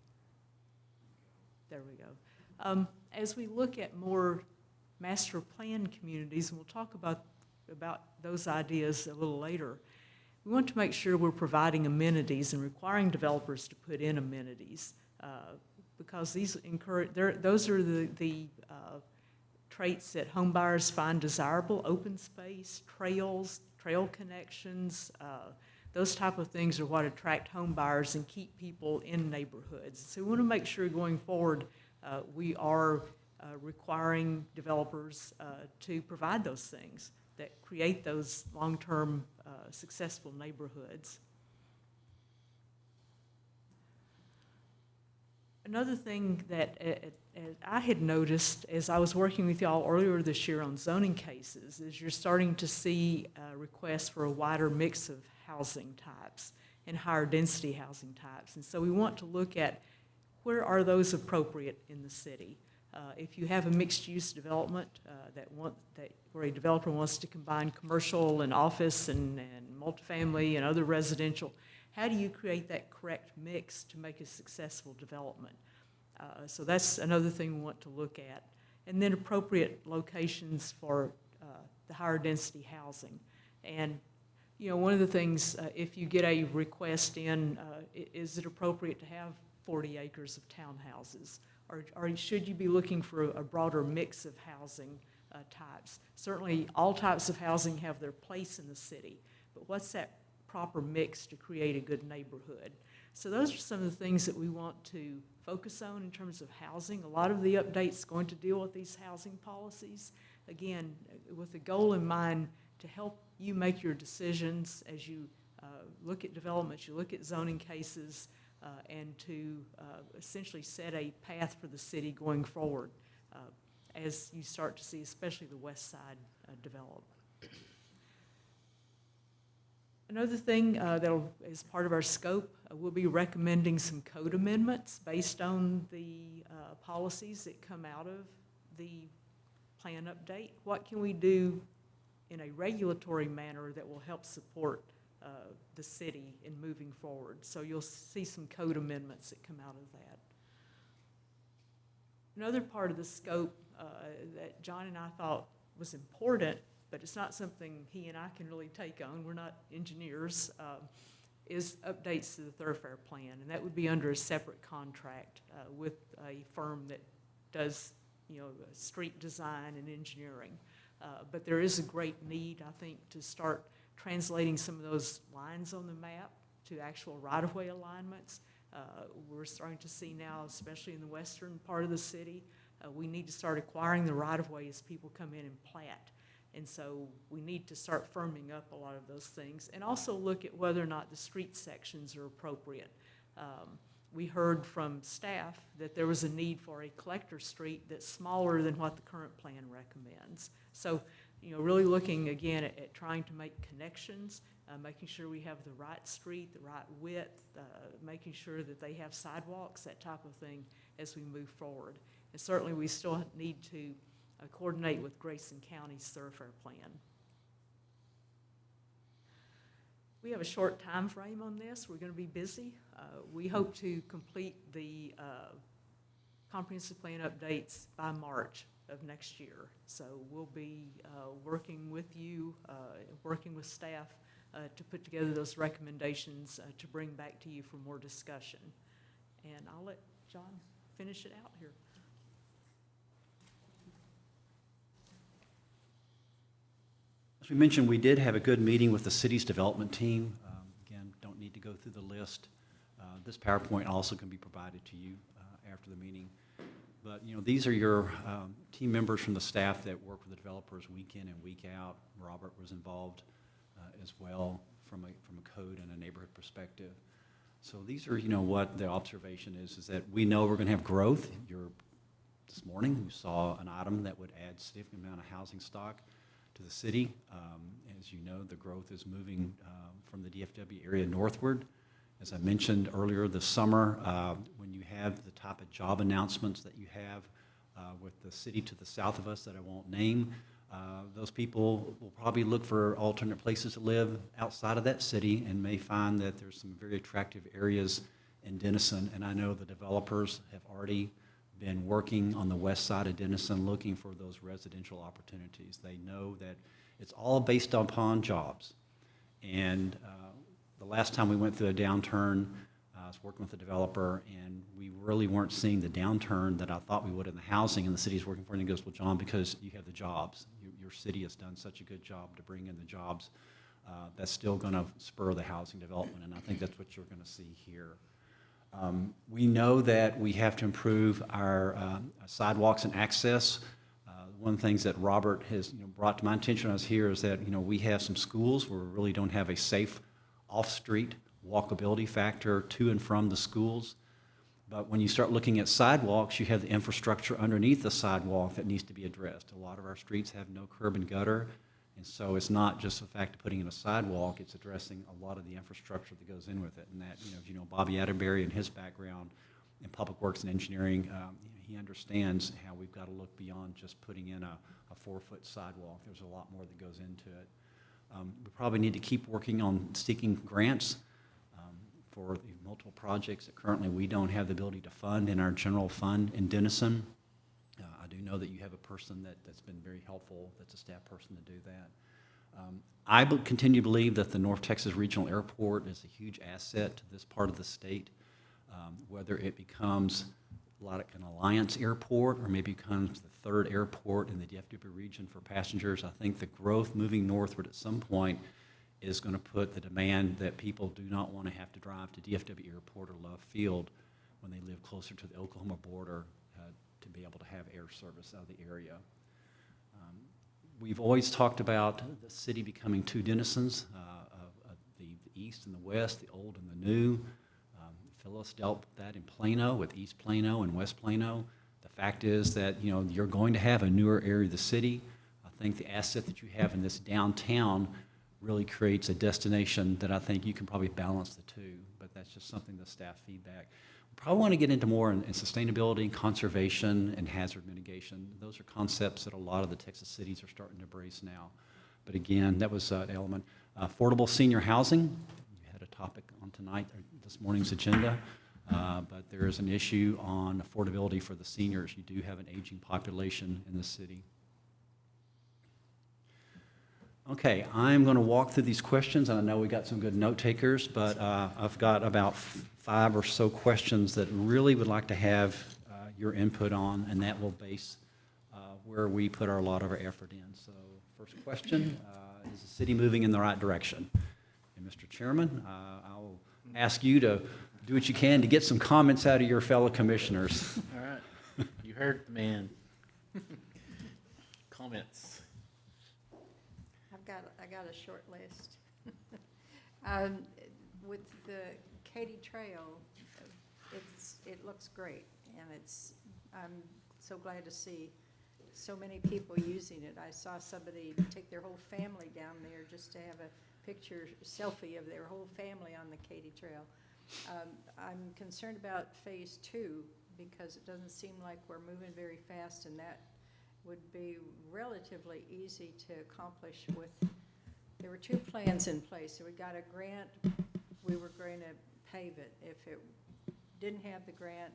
There we go. As we look at more master plan communities, and we'll talk about those ideas a little later, we want to make sure we're providing amenities and requiring developers to put in amenities, because those are the traits that home buyers find desirable: open space, trails, trail connections. Those type of things are what attract home buyers and keep people in neighborhoods. So we want to make sure going forward we are requiring developers to provide those things that create those long-term successful neighborhoods. Another thing that I had noticed as I was working with y'all earlier this year on zoning cases is you're starting to see requests for a wider mix of housing types and higher density housing types. And so we want to look at where are those appropriate in the city. If you have a mixed-use development where a developer wants to combine commercial and office and multifamily and other residential, how do you create that correct mix to make a successful development? So that's another thing we want to look at. And then appropriate locations for the higher density housing. And, you know, one of the things, if you get a request in, is it appropriate to have 40 acres of townhouses? Or should you be looking for a broader mix of housing types? Certainly, all types of housing have their place in the city, but what's that proper mix to create a good neighborhood? So those are some of the things that we want to focus on in terms of housing. A lot of the updates going to deal with these housing policies, again, with the goal in mind to help you make your decisions as you look at developments, you look at zoning cases, and to essentially set a path for the city going forward as you start to see, especially the west side develop. Another thing that is part of our scope, we'll be recommending some code amendments based on the policies that come out of the plan update. What can we do in a regulatory manner that will help support the city in moving forward. So you'll see some code amendments that come out of that. Another part of the scope that John and I thought was important, but it's not something he and I can really take on, we're not engineers, is updates to the thoroughfare plan. And that would be under a separate contract with a firm that does, street design and engineering. But there is a great need, I think, to start translating some of those lines on the map to actual right-of-way alignments. We're starting to see now, especially in the western part of the city, we need to start acquiring the right-of-way as people come in and plat. And so we need to start firming up a lot of those things and also look at whether or not the street sections are appropriate. We heard from staff that there was a need for a collector street that's smaller than what the current plan recommends. So, really looking again at trying to make connections, making sure we have the right street, the right width, making sure that they have sidewalks, that type of thing as we move forward. And certainly we still need to coordinate with Grayson County's thoroughfare plan. We have a short time frame on this. We're going to be busy. We hope to complete the comprehensive plan updates by March of next year. So we'll be working with you, working with staff to put together those recommendations to bring back to you for more discussion. And I'll let John finish it out here. As we mentioned, we did have a good meeting with the city's development team. Again, don't need to go through the list. This PowerPoint also can be provided to you after the meeting. But, these are your team members from the staff that work with the developers week in and week out. Robert was involved as well from a code and a neighborhood perspective. So these are, what the observation is that we know we're going to have growth. This morning, you saw an item that would add significant amount of housing stock to the city. As you know, the growth is moving from the DFW area northward. As I mentioned earlier this summer, when you have the type of job announcements that you have with the city to the south of us that I won't name, those people will probably look for alternate places to live outside of that city and may find that there's some very attractive areas in Denison. And I know the developers have already been working on the west side of Denison looking for those residential opportunities. They know that it's all based upon jobs. And the last time we went through a downturn, I was working with a developer, and we really weren't seeing the downturn that I thought we would in the housing, and the city's working for it. And he goes, well, John, because you have the jobs. Your city has done such a good job to bring in the jobs. That's still going to spur the housing development, and I think that's what you're going to see here. We know that we have to improve our sidewalks and access. One of the things that Robert has brought to my attention when I was here is that we have some schools where we really don't have a safe off-street walkability factor to and from the schools. But when you start looking at sidewalks, you have the infrastructure underneath the sidewalk that needs to be addressed. A lot of our streets have no curb and gutter, and so it's not just the fact of putting in a sidewalk, it's addressing a lot of the infrastructure that goes in with it. And that, Bobby Atterbury and his background in public works and engineering, he understands how we've got to look beyond just putting in a 4-foot sidewalk. There's a lot more that goes into it. We probably need to keep working on seeking grants for the multiple projects that currently we don't have the ability to fund in our general fund in Denison. I do know that you have a person that's been very helpful, that's a staff person to do that. I continue to believe that the North Texas Regional Airport is a huge asset to this part of the state, whether it becomes like an alliance airport or maybe becomes the third airport in the DFW region for passengers. I think the growth moving northward at some point is going to put the demand that people do not want to have to drive to DFW Airport or Love Field when they live closer to the Oklahoma border to be able to have air service out of the area. We've always talked about the city becoming two Denisons, the east and the west, the old and the new. Phyllis dealt with that in Plano, with East Plano and West Plano. The fact is that you're going to have a newer area of the city. I think the asset that you have in this downtown really creates a destination that I think you can probably balance the two, but that's just something the staff feedback. We probably want to get into more in sustainability, conservation, and hazard mitigation. Those are concepts that a lot of the Texas cities are starting to embrace now. But again, that was an element. Affordable senior housing, you had a topic on tonight, or this morning's agenda, but there is an issue on affordability for the seniors. You do have an aging population in the city. Okay, I'm going to walk through these questions, and I know we got some good note takers, but I've got about 5 or so questions that really would like to have your input on, and that will base where we put a lot of our effort in. So, first question, is the city moving in the right direction? And Mr. Chairman, I'll ask you to do what you can to get some comments out of your fellow commissioners. All right, you heard the man. Comments? I got a short list. With the Katy Trail, it looks great, and I'm so glad to see so many people using it. I saw somebody take their whole family down there just to have a picture, selfie of their whole family on the Katy Trail. I'm concerned about phase 2 because it doesn't seem like we're moving very fast, and that would be relatively easy to accomplish with, there were 2 plans in place. So we got a grant, we were going to pave it. If it didn't have the grant,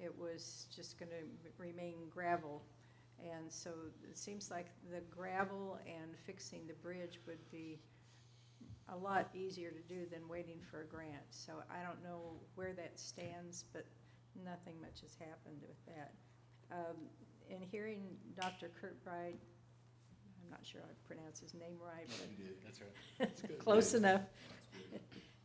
it was just going to remain gravel. And so it seems like the gravel and fixing the bridge would be a lot easier to do than waiting for a grant. So I don't know where that stands, but nothing much has happened with that. In hearing Dr. Kirkbride, I'm not sure I pronounce his name right, but That's right. close enough.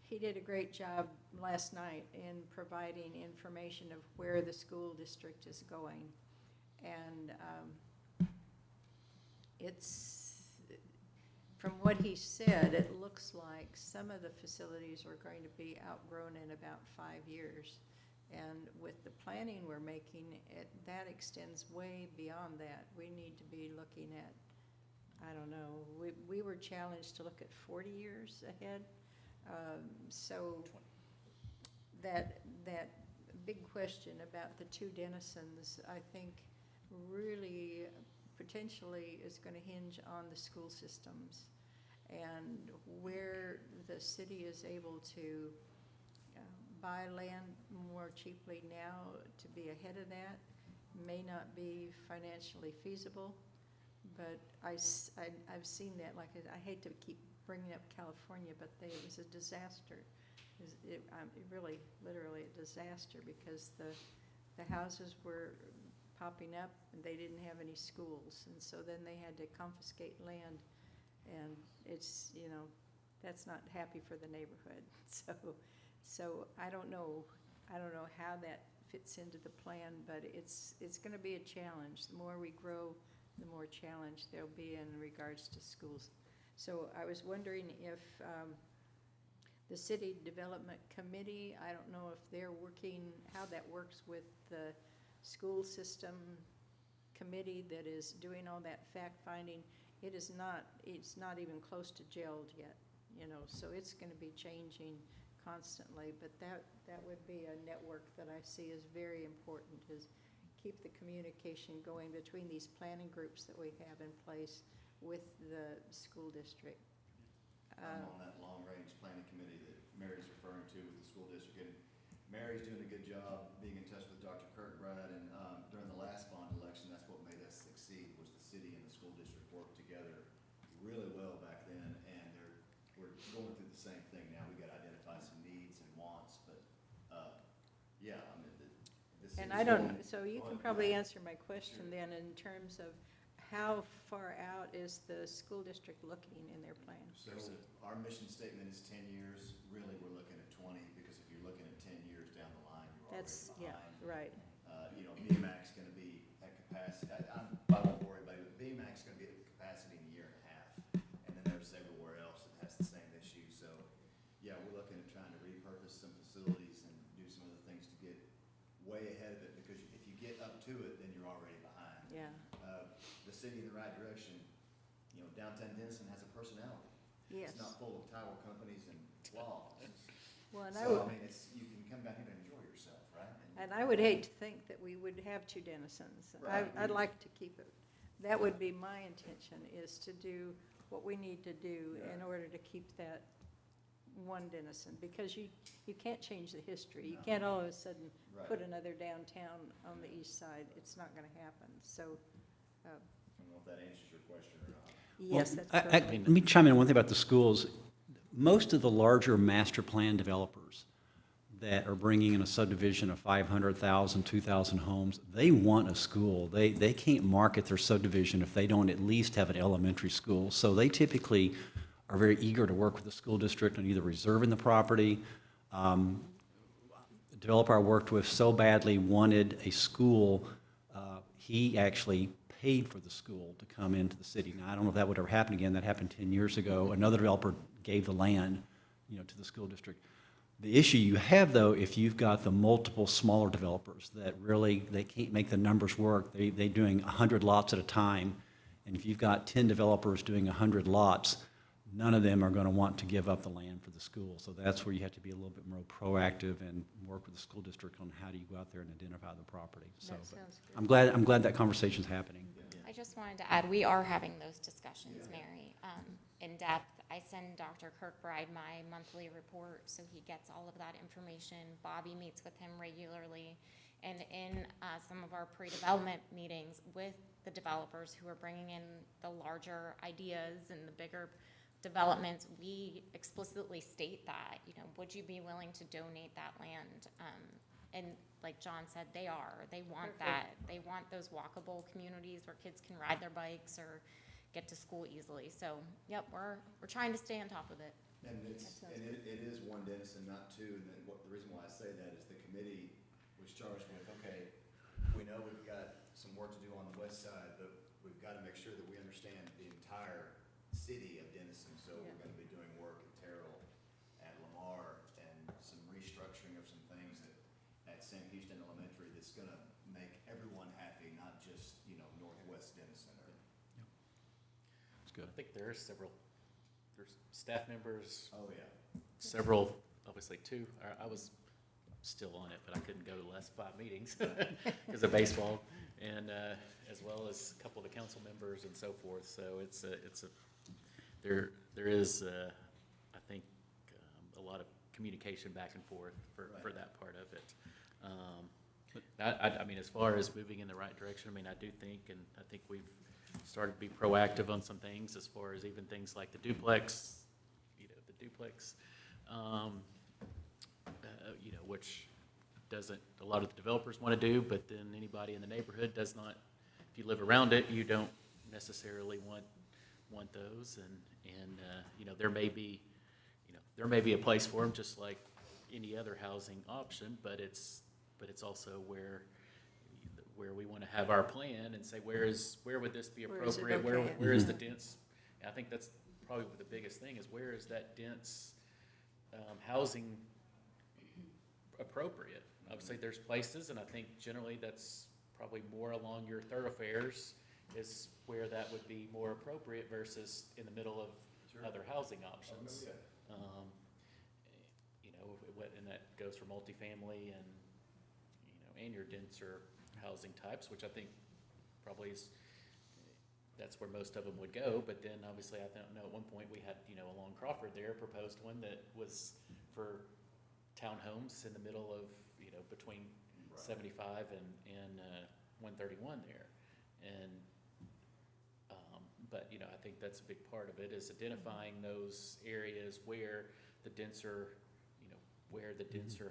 He did a great job last night in providing information of where the school district is going. And from what he said, it looks like some of the facilities are going to be outgrown in about 5 years. And with the planning we're making, that extends way beyond that. We need to be looking at, I don't know, we were challenged to look at 40 years ahead. So that big question about the 2 Denisons, I think really potentially is going to hinge on the school systems and where the city is able to buy land more cheaply now to be ahead of that may not be financially feasible, but I've seen that. Like, I hate to keep bringing up California, but it was a disaster. It really, literally a disaster because the houses were popping up and they didn't have any schools, and so then they had to confiscate land, and it's, that's not happy for the neighborhood. So I don't know how that fits into the plan, but it's going to be a challenge. The more we grow, the more challenge there'll be in regards to schools. So I was wondering if the City Development Committee, I don't know if they're working, how that works with the school system committee that is doing all that fact-finding. It's not even close to gelled yet, so it's going to be changing constantly, but that would be a network that I see as very important, is keep the communication going between these planning groups that we have in place with the school district. I'm on that long-range planning committee that Mary's referring to with the school district, and Mary's doing a good job being in touch with Dr. Kirkbride, and during the last bond election, that's what made us succeed, was the city and the school district worked together really well back then, and we're going through the same thing now. We got to identify some needs and wants, but yeah, I mean, the And city's I don't, going- so you can probably answer my question then in terms of how far out is the school district looking in their plan? So our mission statement is 10 years. Really, we're looking at 20, because if you're looking at 10 years down the line, you're already That's, behind. yeah, right. BMAC's going to be at capacity. I won't worry about it, but BMAC's going to be at capacity in a year and a half. And then there's everywhere else that has the same issue. So, yeah, we're looking at trying to repurpose some facilities and do some other things to get way ahead of it, because if you get up to it, then you're already behind. Yeah. The city in the right direction, downtown Denison has a personality. Yes. It's not full of tower companies and laws. Well, and So, I mean, you can come back here and enjoy yourself, right? And I would hate to think that we would have 2 Denisons. Right. I'd like to keep it. That would be my intention, is to do what we need to do in order to keep that one Denison, because you can't change the history. You can't all of a sudden put another downtown on the east side. It's not gonna happen, so, I don't know if that answers your question or not. yes, that's Well, perfect. let me chime in on one thing about the schools. Most of the larger master plan developers that are bringing in a subdivision of 500,000, 2,000 homes, they want a school. They can't market their subdivision if they don't at least have an elementary school. So they typically are very eager to work with the school district on either reserving the property. The developer I worked with so badly wanted a school, he actually paid for the school to come into the city. Now, I don't know if that would ever happen again. That happened 10 years ago. Another developer gave the land, to the school district. The issue you have, though, if you've got the multiple smaller developers that really, they can't make the numbers work, they're doing 100 lots at a time, and if you've got 10 developers doing 100 lots, none of them are going to want to give up the land for the school. So that's where you have to be a little bit more proactive and work with the school district on how do you go out there and identify the property. So That sounds good. I'm glad that conversation's happening. I just wanted to add, we are having those discussions, Mary, in depth. I send Dr. Kirkbride my monthly report, so he gets all of that information. Bobby meets with him regularly. And in some of our pre-development meetings with the developers who are bringing in the larger ideas and the bigger developments, we explicitly state that, would you be willing to donate that land? And like John said, they want that. They want those walkable communities where kids can ride their bikes or get to school easily. So, yep, we're trying to stay on top of it. And it is one Denison, not two, and then the reason why I say that is the committee was charged with, okay, we know we've got some work to do on the west side, but we've got to make sure that we understand the entire city of Denison, so we're gonna be doing work at Terrell, at Lamar, and some restructuring of some things at Sam Houston Elementary that's gonna make everyone happy, not just, Northwest Denison. That's good. I think there's staff members, Oh, yeah. several, obviously two, I was still on it, but I couldn't go to the last 5 meetings because of baseball, and as well as a couple of the council members and so forth. So there is, I think, a lot of communication back and forth for that part of it. I mean, as far as moving in the right direction, I mean, I do think, and I think we've started to be proactive on some things as far as even things like the duplex, which doesn't, a lot of the developers want to do, but then anybody in the neighborhood does not, if you live around it, you don't necessarily want those, and there may be a place for them, just like any other housing option, but it's also where we want to have our plan and say, where would this be Where is it appropriate? okay? Where is the dense, I think that's probably the biggest thing, is where is that dense housing appropriate? Obviously, there's places, and I think generally that's probably more along your thoroughfares is where that would be more appropriate versus in the middle of other housing options. And that goes for multifamily and your denser housing types, which I think probably is, that's where most of them would go. But then obviously, I don't know, at one point we had, along Crawford there, proposed one that was for townhomes in the middle of, between 75 and 131 there. And, but, I think that's a big part of it, is identifying those areas where the denser,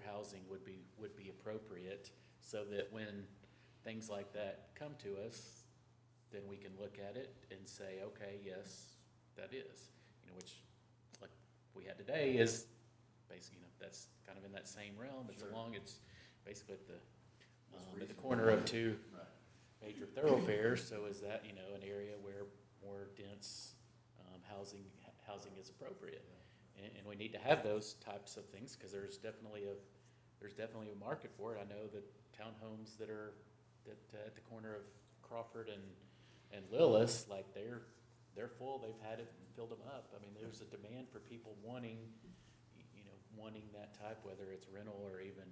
housing would be appropriate, so that when things like that come to us, then we can look at it and say, okay, yes, that is, which, like we had today, is basically, that's kind of in that same realm. It's it's basically at the corner of two major thoroughfares. So is that, an area where more dense housing is appropriate? And we need to have those types of things, because there's definitely a market for it. I know that townhomes that are at the corner of Crawford and Lillis, like they're full. They've had it and filled them up. I mean, there's a demand for people wanting that type, whether it's rental or even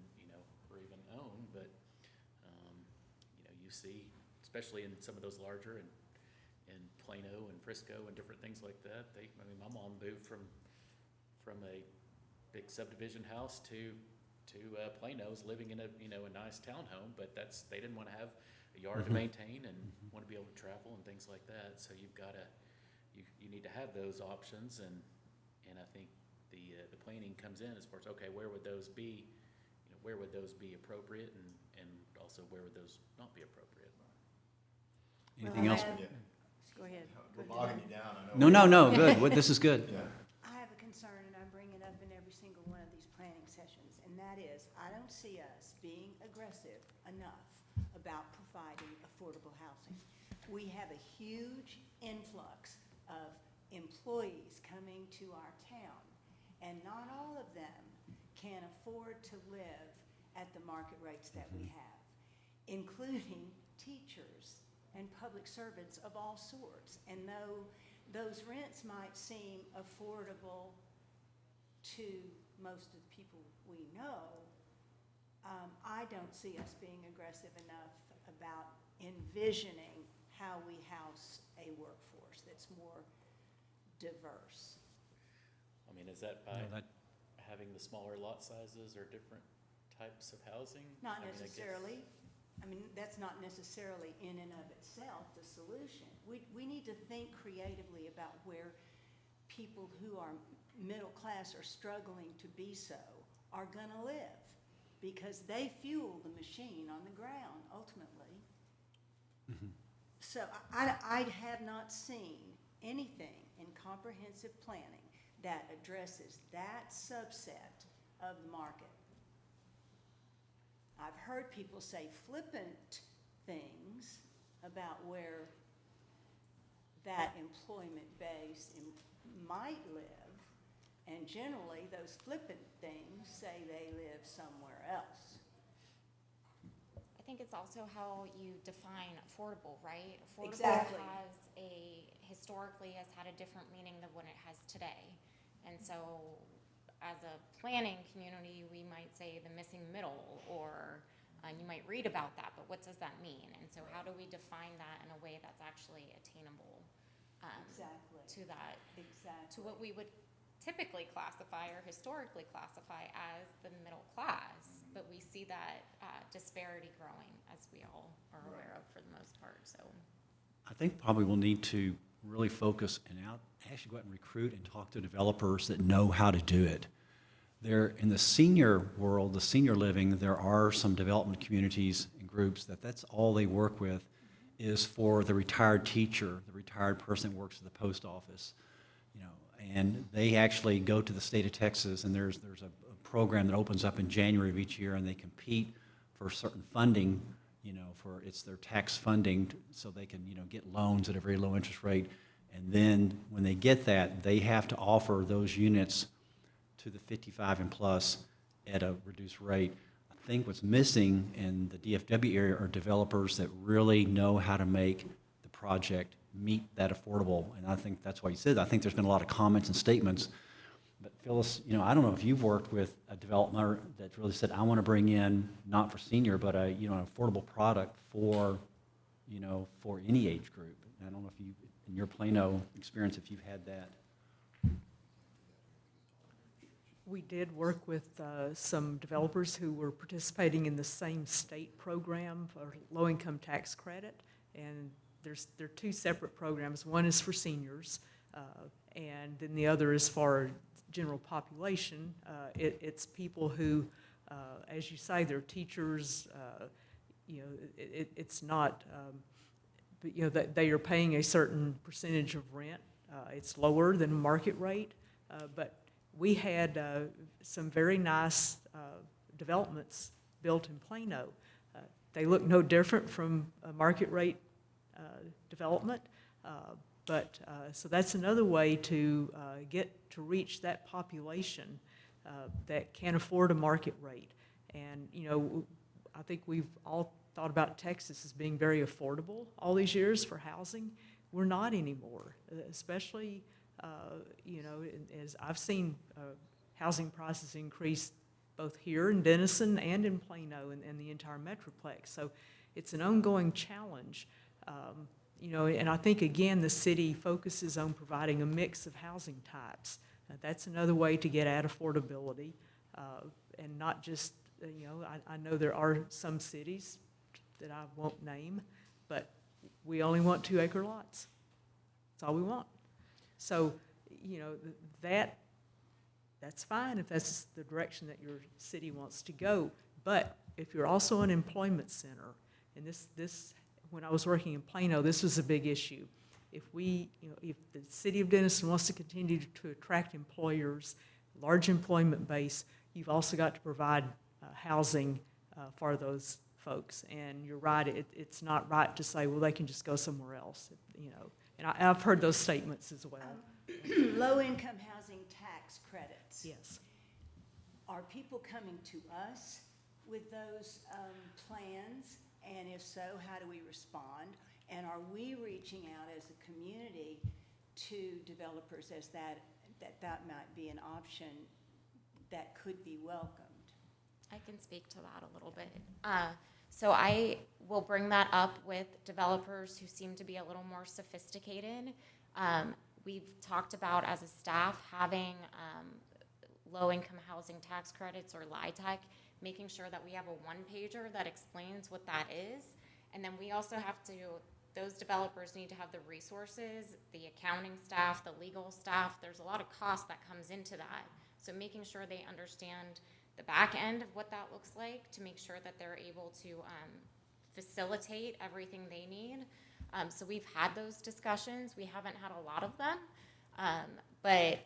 own. But you see, especially in some of those larger in Plano and Frisco and different things like that. I mean, my mom moved from a big subdivision house to Plano's, living in a, a nice townhome, but they didn't want to have a yard to maintain and want to be able to travel and things like that. So you've got to, you need to have those options, and I think the planning comes in as far as, okay, where would those be? Where would those be appropriate, and also where would those not be appropriate? Anything else? Go ahead. We're bogging you down, I know. No, good. This is good. Yeah. I have a concern, and I bring it up in every single one of these planning sessions, and that is, I don't see us being aggressive enough about providing affordable housing. We have a huge influx of employees coming to our town, and not all of them can afford to live at the market rates that we have, including teachers and public servants of all sorts. And though those rents might seem affordable to most of the people we know, I don't see us being aggressive enough about envisioning how we house a workforce that's more diverse. I mean, is that by having the smaller lot sizes or different types of housing? Not I mean, I guess- necessarily. I mean, that's not necessarily in and of itself the solution. We need to think creatively about where people who are middle class or struggling to be so are gonna live, because they fuel the machine on the ground ultimately. So I have not seen anything in comprehensive planning that addresses that subset of the market. I've heard people say flippant things about where that employment base might live, and generally those flippant things say they live somewhere else. I think it's also how you define affordable, right? Exactly. Historically has had a different meaning than what it has today. And so as a planning community, we might say the missing middle, or you might read about that, but what does that mean? And so how do we define that in a way that's actually attainable Exactly. to what we would typically classify or historically classify as the middle class? But we see that disparity growing, as we all are aware of for the most part. So I think probably we'll need to really focus and actually go out and recruit and talk to developers that know how to do it. There, in the senior world, the senior living, there are some development communities and groups that's all they work with is for the retired teacher, the retired person that works at the post office, and they actually go to the state of Texas, and there's a program that opens up in January of each year, and they compete for certain funding, it's their tax funding, so they can, get loans at a very low interest rate. And then when they get that, they have to offer those units to the 55 and plus at a reduced rate. I think what's missing in the DFW area are developers that really know how to make the project meet that affordable. And I think that's why you said that. I think there's been a lot of comments and statements. But Phyllis, I don't know if you've worked with a developer that really said, I want to bring in, not for senior, but an affordable product for any age group. I don't know if you, in your Plano experience, if you've had that. We did work with some developers who were participating in the same state program for low-income tax credit, and there are two separate programs. One is for seniors, and then the other is for general population. It's people who, as you say, they're teachers. It's not, but they are paying a certain percentage of rent. It's lower than market rate, but we had some very nice developments built in Plano. They look no different from a market rate development, so that's another way to reach that population that can afford a market rate. And I think we've all thought about Texas as being very affordable all these years for housing. We're not anymore, especially. As I've seen housing prices increase both here in Denison and in Plano and the entire Metroplex. So it's an ongoing challenge. You know, and I think, again, the city focuses on providing a mix of housing types. That's another way to get at affordability, and not just, you know, I know there are some cities that I won't name, but we only want 2-acre lots. That's all we want. So, you know, that's fine if that's the direction that your city wants to go. But if you're also an employment center, and this when I was working in Plano, this was a big issue. If if the city of Denison wants to continue to attract employers, large employment base, you've also got to provide housing for those folks. And you're right, it's not right to say, well, they can just go somewhere else, you know. And I've heard those statements as well. Low-income housing tax credits. Yes. Are people coming to us with those plans? And if so, how do we respond? And are we reaching out as a community to developers as that might be an option that could be welcomed? I can speak to that a little bit. So I will bring that up with developers who seem to be a little more sophisticated. We've talked about, as a staff, having low-income housing tax credits or LIHTC, making sure that we have a one-pager that explains what that is. And then we also have to, those developers need to have the resources, the accounting staff, the legal staff. There's a lot of cost that comes into that. So making sure they understand the back end of what that looks like to make sure that they're able to facilitate everything they need. So we've had those discussions. We haven't had a lot of them, but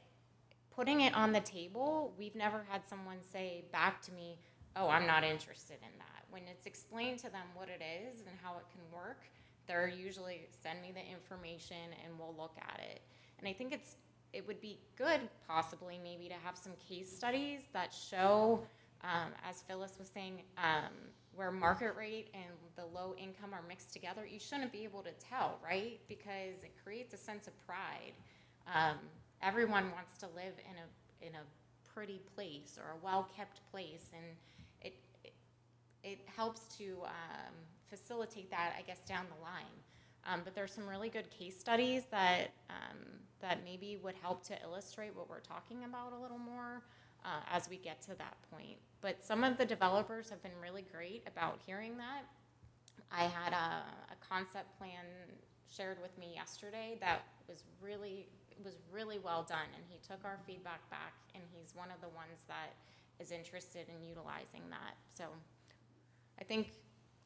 putting it on the table, we've never had someone say back to me, oh, I'm not interested in that. When it's explained to them what it is and how it can work, they're usually send me the information and we'll look at it. And I think it would be good possibly maybe to have some case studies that show, as Phyllis was saying, where market rate and the low income are mixed together. You shouldn't be able to tell, right? Because it creates a sense of pride. Everyone wants to live in a pretty place or a well-kept place, and it helps to facilitate that, I guess, down the line. But there's some really good case studies that maybe would help to illustrate what we're talking about a little more as we get to that point. But some of the developers have been really great about hearing that. I had a concept plan shared with me yesterday that was really well done, and he took our feedback back, and he's one of the ones that is interested in utilizing that. So I think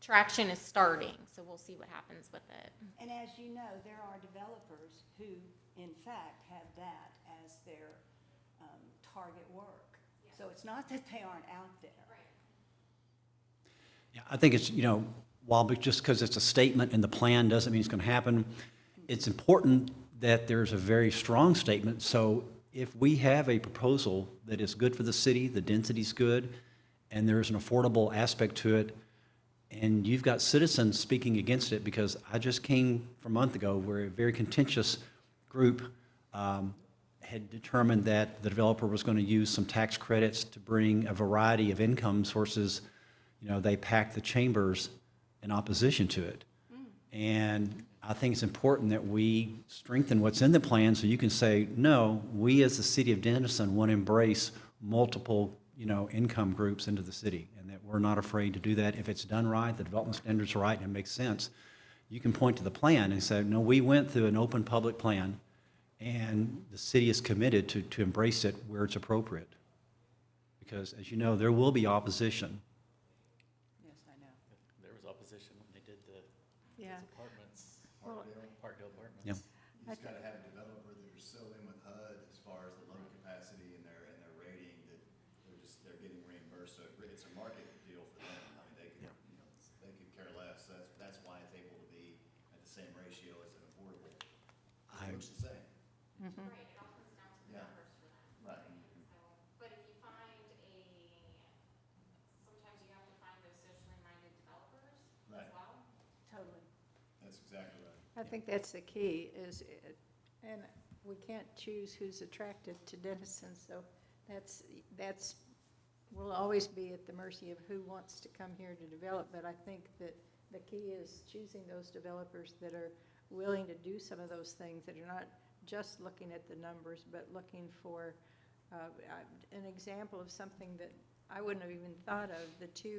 traction is starting, so we'll see what happens with it. And as you know, there are developers who, in fact, have that as their target work. Yeah. So it's not that they aren't out there. Right. Yeah, I think it's, while just because it's a statement in the plan doesn't mean it's going to happen, it's important that there's a very strong statement. So if we have a proposal that is good for the city, the density's good, and there's an affordable aspect to it, and you've got citizens speaking against it, because I just came from a month ago where a very contentious group had determined that the developer was going to use some tax credits to bring a variety of income sources. They packed the chambers in opposition to it. And I think it's important that we strengthen what's in the plan so you can say, no, we as the city of Denison want to embrace multiple, income groups into the city, and that we're not afraid to do that. If it's done right, the development standards are right, and it makes sense, you can point to the plan and say, no, we went through an open public plan, and the city is committed to embrace it where it's appropriate. Because, as you know, there will be opposition. Yes, I know. There was opposition when they did the Yeah. those apartments, Well, Parkdale Apartments. Yeah. You just gotta have a developer that are so in with HUD as far as the loan capacity and their rating that they're getting reimbursed. So it's a market deal for them. I mean, they could care less. So that's why it's able to be at the same ratio as an affordable. It looks the same. Right, it all comes down to the Yeah. numbers for them. Right. So, but if you find sometimes you have to find those socially minded developers Right. as well. Totally. That's exactly right. I think that's the key and we can't choose who's attracted to Denison, so that's, we'll always be at the mercy of who wants to come here to develop, but I think that the key is choosing those developers that are willing to do some of those things, that are not just looking at the numbers, but looking for an example of something that I wouldn't have even thought of. The two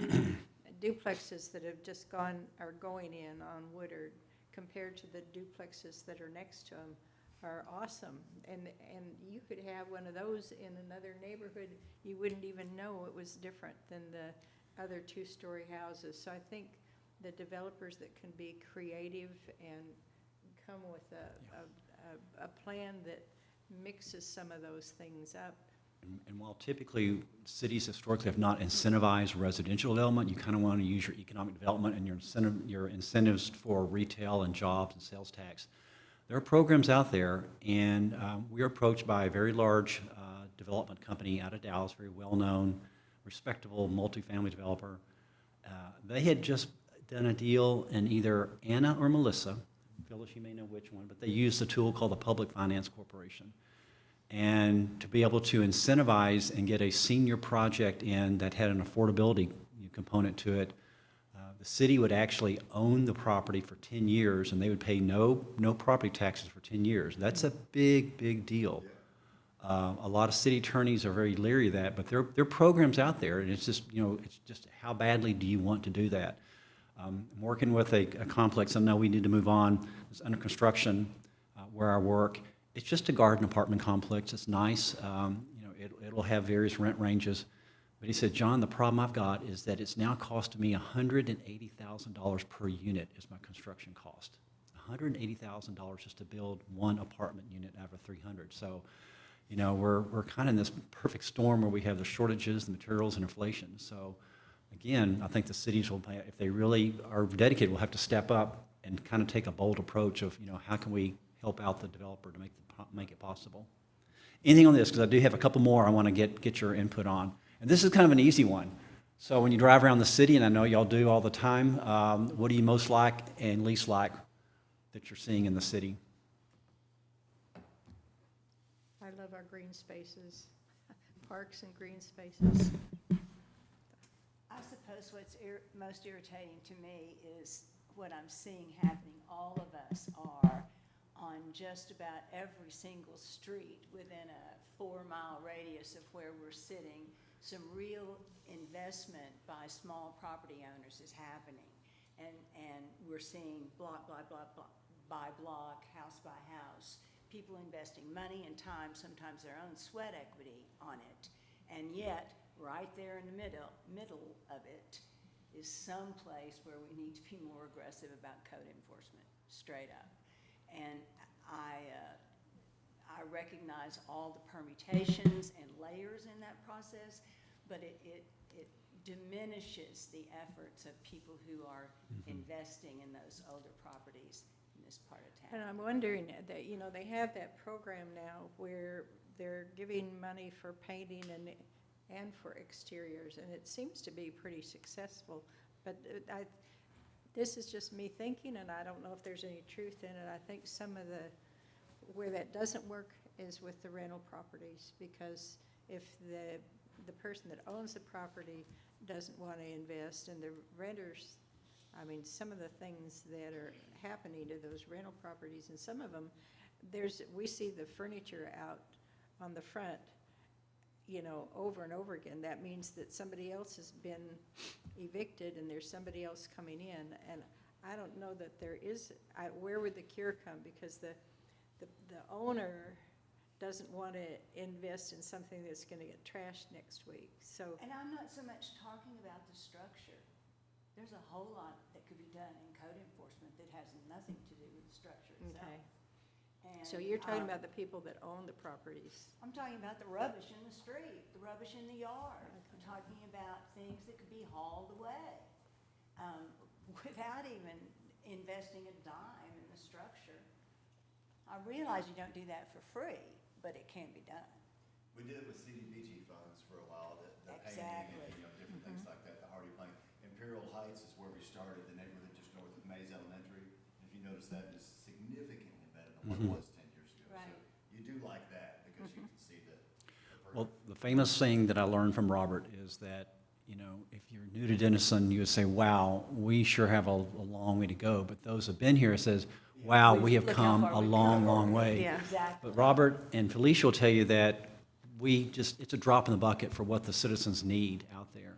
duplexes that have just are going in on Woodard, compared to the duplexes that are next to them, are awesome. And you could have one of those in another neighborhood, you wouldn't even know it was different than the other two-story houses. So I think the developers that can be creative and come with a plan that mixes some of those things up. And while typically cities historically have not incentivized residential development, you kind of want to use your economic development and your incentives for retail and jobs and sales tax. There are programs out there, and we are approached by a very large development company out of Dallas, very well-known, respectable multifamily developer. They had just done a deal in either Anna or Melissa. Phyllis, you may know which one, but they used a tool called the Public Finance Corporation. And to be able to incentivize and get a senior project in that had an affordability component to it, the city would actually own the property for 10 years, and they would pay no property taxes for 10 years. That's a big, big deal. A lot of city attorneys are very leery of that, but there are programs out there, and it's just, it's just how badly do you want to do that? I'm working with a complex, I know we need to move on. It's under construction where I work. It's just a garden apartment complex. It's nice. It'll have various rent ranges. But he said, John, the problem I've got is that it's now costing me $180,000 per unit is my construction cost. $180,000 just to build one apartment unit out of 300. So, we're kind of in this perfect storm where we have the shortages, the materials, and inflation. So, again, I think the cities will, if they really are dedicated, will have to step up and kind of take a bold approach of, how can we help out the developer to make it possible. Anything on this? Because I do have a couple more I want to get your input on. And this is kind of an easy one. So when you drive around the city, and I know y'all do all the time, what do you most like and least like that you're seeing in the city? I love our green spaces, parks and green spaces. I suppose what's most irritating to me is what I'm seeing happening. All of us are on just about every single street within a 4-mile radius of where we're sitting. Some real investment by small property owners is happening. And we're seeing block by block, house by house, people investing money and time, sometimes their own sweat equity on it. And yet, right there in the middle of it is some place where we need to be more aggressive about code enforcement, straight up. And I recognize all the permutations and layers in that process, but it diminishes the efforts of people who are investing in those older properties in this part of town. And I'm wondering that, they have that program now where they're giving money for painting and for exteriors, and it seems to be pretty successful. But this is just me thinking, and I don't know if there's any truth in it. I think some of where that doesn't work is with the rental properties, because if the person that owns the property doesn't want to invest, and the renters, some of the things that are happening to those rental properties, and some of them, we see the furniture out on the front, over and over again. That means that somebody else has been evicted and there's somebody else coming in. And I don't know that there is, where would the cure come? Because the owner doesn't want to invest in something that's going to get trashed next week. So. And I'm not so much talking about the structure. There's a whole lot that could be done in code enforcement that has nothing to do with the structure itself. Okay. And, So you're talking about the people that own the properties. I'm talking about the rubbish in the street, the rubbish in the yard. I'm talking about things that could be hauled away without even investing a dime in the structure. I realize you don't do that for free, but it can be done. We did it with CDBG funds for a while, the Exactly. painting and, different things like that, the hardy plank. Imperial Heights is where we started, the neighborhood just north of Mays Elementary. If you notice, that is significantly better than what it was 10 years ago. Right. So you do like that because you can see the Well, the famous thing that I learned from Robert is that, if you're new to Denison, you would say, wow, we sure have a long way to go. But those who have been here says, wow, We've- we have look how come far a we've long, come. long way. Yeah. Exactly. But Robert and Felicia will tell you that it's a drop in the bucket for what the citizens need out there.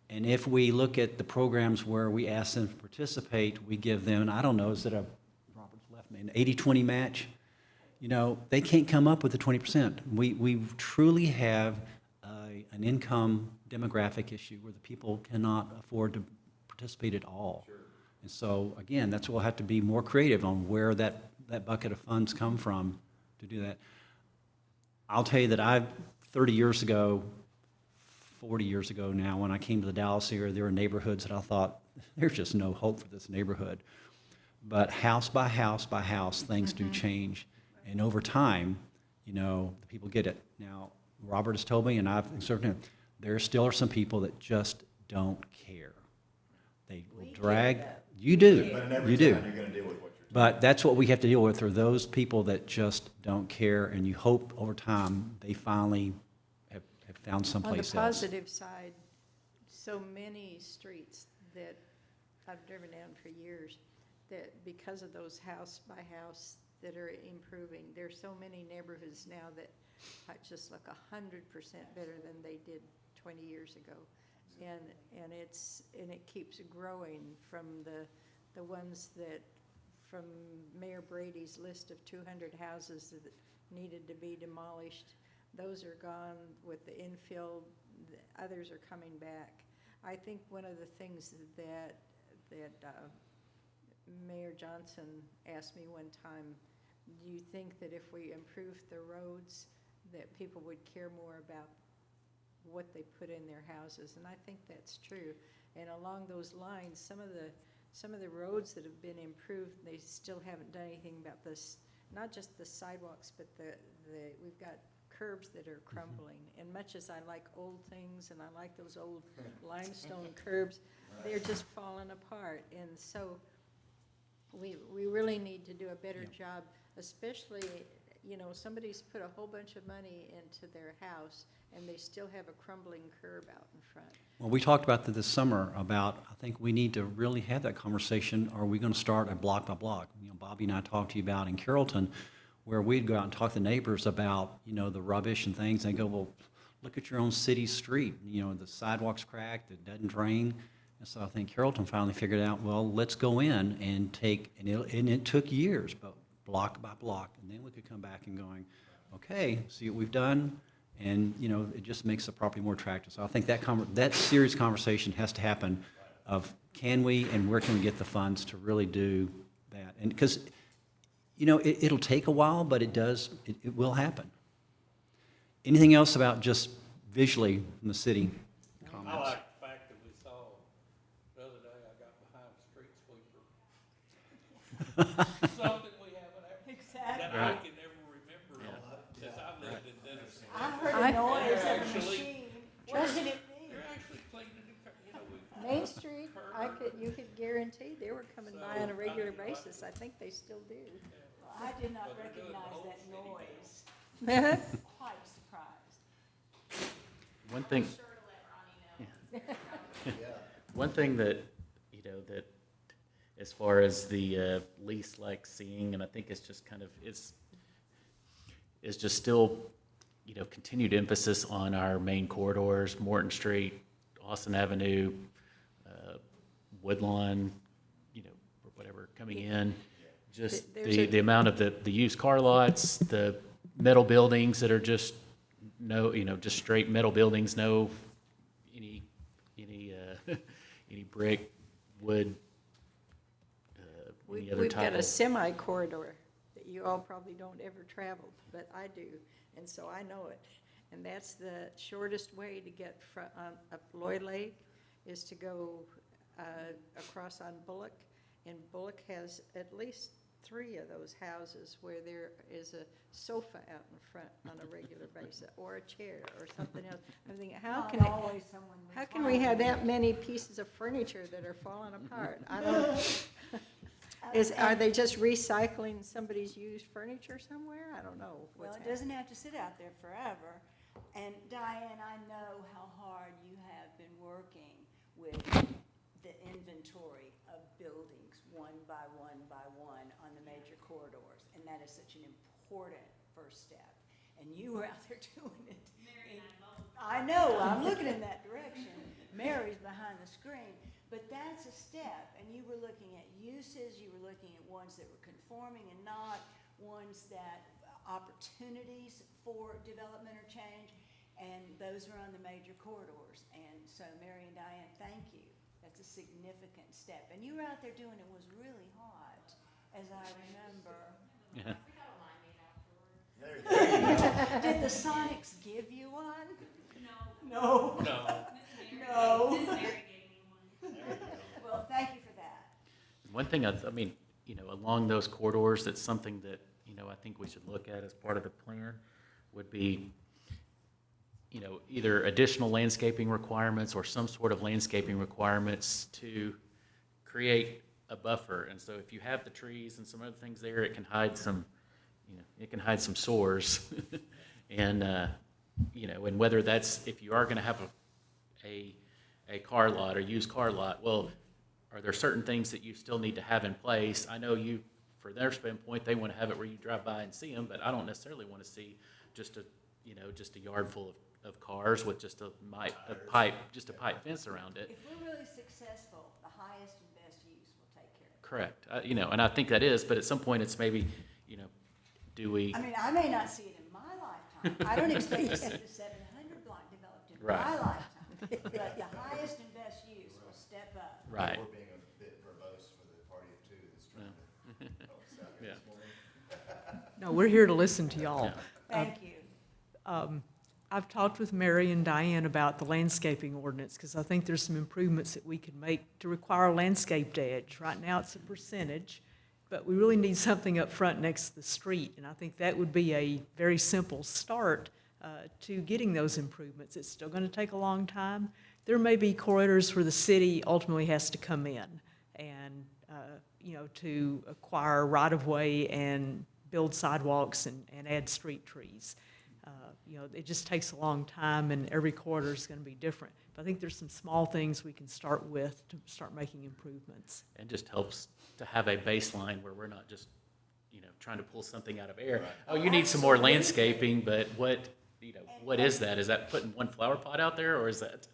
And if we look at the programs where we ask them to participate, we give them, and I don't know, is it Robert's left me, an 80-20 match? You know, they can't come up with the 20%. We truly have an income demographic issue where the people cannot afford to participate at all. Sure. And so, again, that's what we'll have to be more creative on where that bucket of funds come from to do that. I'll tell you that 30 years ago, 40 years ago now, when I came to the Dallas area, there were neighborhoods that I thought, there's just no hope for this neighborhood. But house by house by house, things do change. And over time, you know, the people get it. Now, Robert has told me, and I've observed him, there still are some people that just don't care. They will drag. You do. But in every You do. town, you're gonna deal with what you're. But that's what we have to deal with, are those people that just don't care, and you hope over time they finally have found On the someplace else. positive side, so many streets that I've driven down for years, that because of those house by house that are improving, there's so many neighborhoods now that just look 100% better than they did 20 years ago. And it keeps growing from the ones that, from Mayor Brady's list of 200 houses that needed to be demolished, those are gone with the infill, the others are coming back. I think one of the things that Mayor Johnson asked me one time, do you think that if we improved the roads, that people would care more about what they put in their houses? And I think that's true. And along those lines, some of the roads that have been improved, they still haven't done anything about this, not just the sidewalks, but we've got curbs that are crumbling. And much as I like old things, and I like those old limestone curbs, they're just falling apart. And so we really need to do a better job, especially, you know, somebody's put a whole bunch of money into their house and they still have a crumbling curb out in front. Well, we talked about that this summer about, I think we need to really have that conversation. Are we going to start a block by block? You know, Bobby and I talked to you about in Carrollton, where we'd go out and talk to neighbors about, you know, the rubbish and things. They go, well, look at your own city street. You know, the sidewalk's cracked, it doesn't drain. And so I think Carrollton finally figured out, well, let's go in and and it took years, but block by block. And then we could come back and going, okay, see what we've done. And, you know, it just makes the property more attractive. So I think that serious conversation has to happen of can we and where can we get the funds to really do that? And because, you know, it'll take a while, but it will happen. Anything else about just visually from the city I comments? like the fact that we saw, the other day, I got behind a street sweeper. Something we haven't ever, that I can never remember since I've lived in Denison. I heard a noise of a Actually- machine. Wasn't it me? They're actually cleaning the, you know, we. Main Street, you could guarantee they were coming by on a regular basis. I think they still do. I did not recognize that noise. Quite surprised. One thing. One thing that, you know, that as far as the least like seeing, and I think it's just kind of, is just still, you know, continued emphasis on our main corridors, Morton Street, Austin Avenue, Woodlawn, you know, or whatever, coming in. Just the amount of the used car lots, the metal buildings that are just just straight metal buildings, no any brick, wood, any other We've type got a of. semi corridor that you all probably don't ever travel, but I do, and so I know it. And that's the shortest way to get up Lloyd Lake, is to go across on Bullock, and Bullock has at least 3 of those houses where there is a sofa out in front on a regular basis, or a chair, or something else. I'm thinking, how can we have that many pieces of furniture that are falling apart? I don't. Are they just recycling somebody's used furniture somewhere? I don't know. Well, it doesn't have to sit out there forever. And Diane, I know how hard you have been working with the inventory of buildings one by one on the major corridors, and that is such an important first step. And you were out there doing it. I know, I'm looking in that direction. Mary's behind the screen. But that's a step, and you were looking at uses, you were looking at ones that were conforming and not, ones that, opportunities for development or change, and those are on the major corridors. And so Mary and Diane, thank you. That's a significant step. And you were out there doing it, was really hot, as I remember. Yeah. There you go. Did the Sonics give you one? No. No. No. Miss Mary gave me one. There you go. Well, thank you for that. One thing, I mean, along those corridors, that's something that, I think we should look at as part of the plan would be, either additional landscaping requirements or some sort of landscaping requirements to create a buffer. And so if you have the trees and some other things there, it can hide some, sores. And, and whether that's, if you are gonna have a car lot or used car lot, well, are there certain things that you still need to have in place? I know for their standpoint, they want to have it where you drive by and see them, but I don't necessarily want to see just a yard full of cars with just a pipe fence around it. If we're really successful, the highest and best use will take care of it. Correct. And I think that is, but at some point it's maybe, do we? I mean, I may not see it in my lifetime. I don't expect to see the 700 block developed in Right. my lifetime. But the highest and best use will step up. Right. We're being a bit verbose for the party of two that's trying to help us out here Yeah. this morning. No, we're here to listen to y'all. Thank you. I've talked with Mary and Diane about the landscaping ordinance, because I think there's some improvements that we could make to require a landscaped edge. Right now, it's a percentage, but we really need something up front next to the street, and I think that would be a very simple start to getting those improvements. It's still gonna take a long time. There may be corridors where the city ultimately has to come in and, to acquire right-of-way and build sidewalks and add street trees. It just takes a long time, and every corridor is going to be different. But I think there's some small things we can start with to start making improvements. And just helps to have a baseline where we're not just, trying to pull something out of air. Right. Oh, you need some more landscaping, but what is that? Is that putting one flower pot out there, or is that,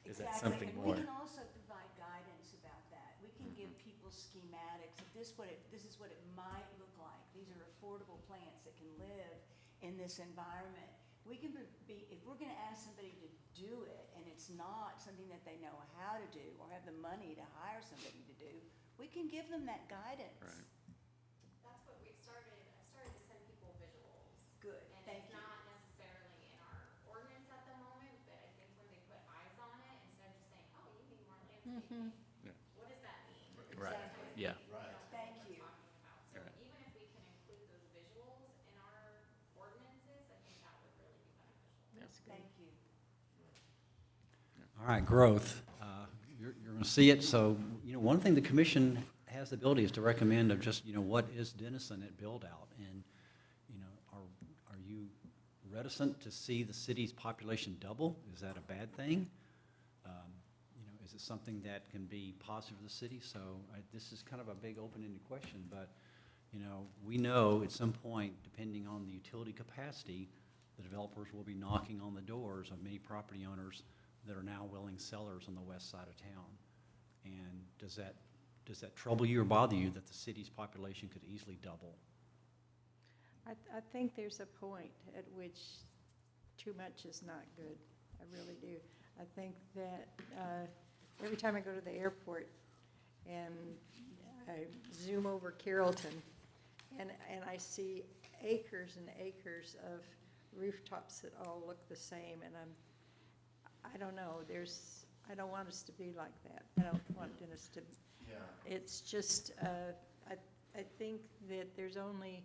Exactly. something And more? we can also provide guidance about that. We can give people schematics. If this is what it might look like. These are affordable plants that can live in this environment. We can if we're gonna ask somebody to do it, and it's not something that they know how to do or have the money to hire somebody to do, we can give them that guidance. Right. That's what we started, I started to send people visuals. Good, And thank it's you. not necessarily in our ordinance at the moment, but I think when they put eyes on it, instead of just saying, oh, you need more landscaping, Yeah. what does that mean? Right. Exactly. Yeah. Right. Thank you. Talking about. So Right. even if we can include those visuals in our ordinances, I think that would really be beneficial. Thank you. All right, growth. You're going to see it, so, one thing the commission has the ability is to recommend of just, what is Denison at build-out? And, are you reticent to see the city's population double? Is that a bad thing? Is it something that can be positive for the city? So this is kind of a big open-ended question, but, we know at some point, depending on the utility capacity, the developers will be knocking on the doors of many property owners that are now willing sellers on the west side of town. And does that trouble you or bother you that the city's population could easily double? I think there's a point at which too much is not good. I really do. I think that every time I go to the airport and I zoom over Carrollton and I see acres and acres of rooftops that all look the same, and I don't know, I don't want us to be like that. I don't want Dennis to, Yeah. it's just, I think that there's only,